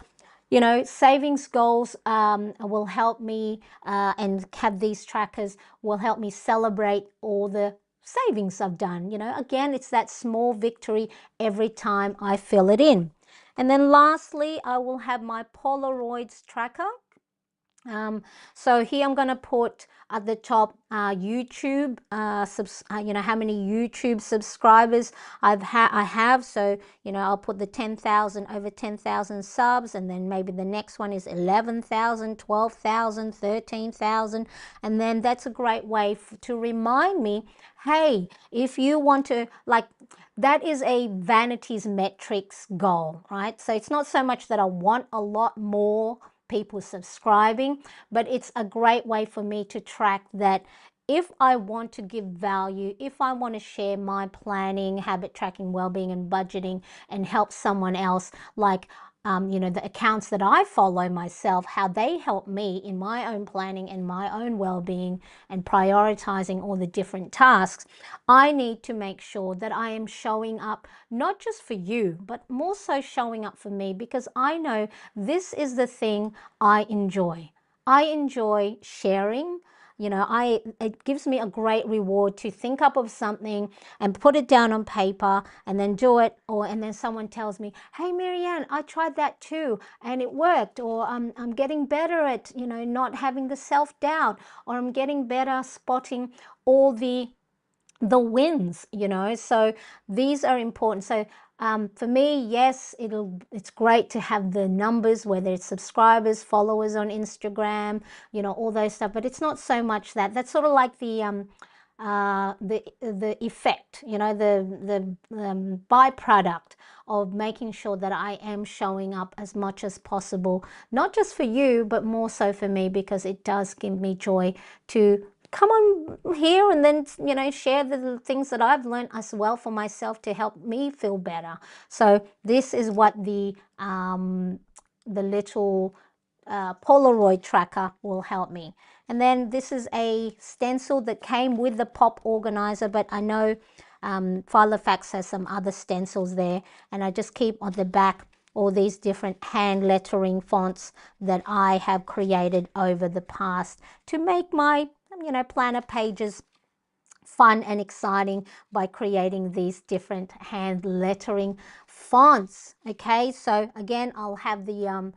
savings goals will help me, and have these trackers will help me celebrate all the savings I've done. Again, it's that small victory every time I fill it in. And then lastly, I will have my Polaroids tracker. So here I'm going to put at the top YouTube, how many YouTube subscribers I have. So, I'll put the 10,000, over 10,000 subs, and then maybe the next one is 11,000, 12,000, 13,000. And then that's a great way to remind me, hey, if you want to, that is a vanities metrics goal, right? So it's not so much that I want a lot more people subscribing, but it's a great way for me to track that. If I want to give value, if I want to share my planning, habit tracking, well-being, and budgeting, and help someone else, the accounts that I follow myself, how they help me in my own planning and my own well-being and prioritizing all the different tasks, I need to make sure that I am showing up not just for you, but more so showing up for me, because I know this is the thing I enjoy. I enjoy sharing. It gives me a great reward to think up of something and put it down on paper and then do it, and then someone tells me, hey Marianne, I tried that too and it worked, or I'm getting better at not having the self-doubt, or I'm getting better spotting all the wins. So these are important. So for me, yes, it's great to have the numbers, whether it's subscribers, followers on Instagram, all those stuff, but it's not so much that. That's sort of like the effect, the byproduct of making sure that I am showing up as much as possible, not just for you, but more so for me, because it does give me joy to come on here and then share the things that I've learned as well for myself to help me feel better. So this is what the little Polaroid tracker will help me. And then this is a stencil that came with the Pop Organiser, but I know Filofax has some other stencils there, and I just keep on the back all these different hand lettering fonts that I have created over the past to make my planner pages fun and exciting by creating these different hand lettering fonts. Okay, so again, I'll have the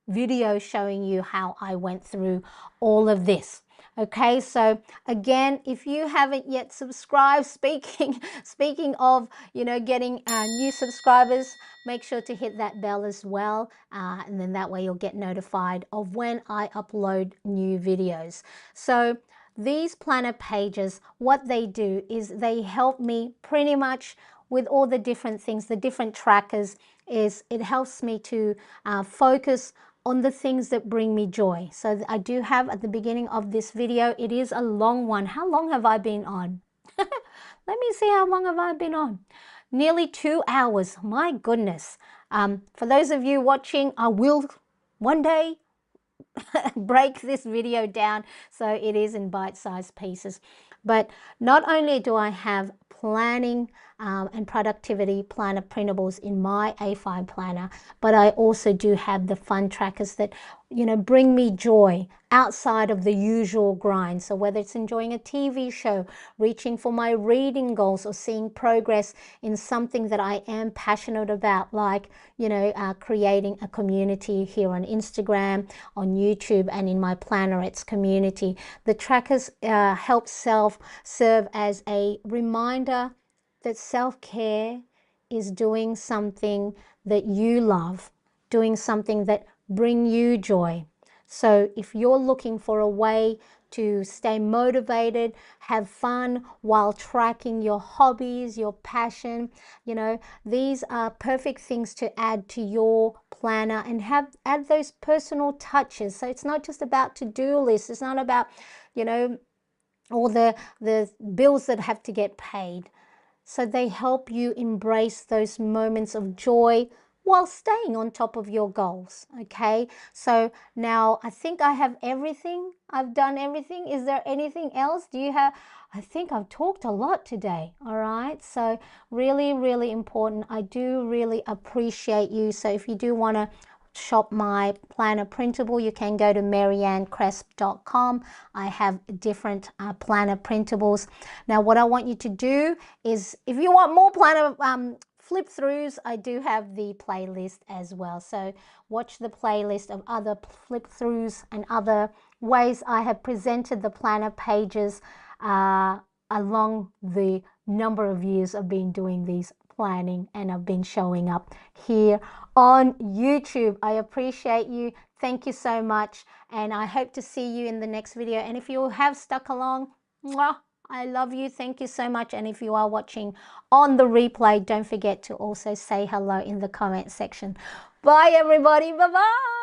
video showing you how I went through all of this. Okay, so again, if you haven't yet subscribed, speaking of getting new subscribers, make sure to hit that bell as well, and then that way you'll get notified of when I upload new videos. So these planner pages, what they do is they help me pretty much with all the different things, the different trackers. It helps me to focus on the things that bring me joy. So I do have at the beginning of this video, it is a long one. How long have I been on? Let me see, how long have I been on? Nearly 2 hours. My goodness. For those of you watching, I will one day break this video down so it is in bite-sized pieces. But not only do I have planning and productivity planner printables in my A5 planner, but I also do have the fun trackers that bring me joy outside of the usual grind. So whether it's enjoying a TV show, reaching for my reading goals, or seeing progress in something that I am passionate about, like creating a community here on Instagram, on YouTube, and in my Plannerettes community, the trackers help serve as a reminder that self-care is doing something that you love, doing something that bring you joy. So if you're looking for a way to stay motivated, have fun while tracking your hobbies, your passion, these are perfect things to add to your planner and add those personal touches. So it's not just about to-do lists. It's not about, all the bills that have to get paid. So they help you embrace those moments of joy while staying on top of your goals. Okay, so now I think I have everything. I've done everything. Is there anything else? I think I've talked a lot today. All right, so really, really important. I do really appreciate you. So if you do want to shop my planner printable, you can go to mariannecresp.com. I have different planner printables. Now what I want you to do is, if you want more planner flip throughs, I do have the playlist as well. So watch the playlist of other flip throughs and other ways I have presented the planner pages along the number of years I've been doing these planning, and I've been showing up here on YouTube. I appreciate you. Thank you so much, and I hope to see you in the next video. And if you have stuck along, mwah, I love you. Thank you so much. And if you are watching on the replay, don't forget to also say hello in the comment section. Bye everybody. Bye bye.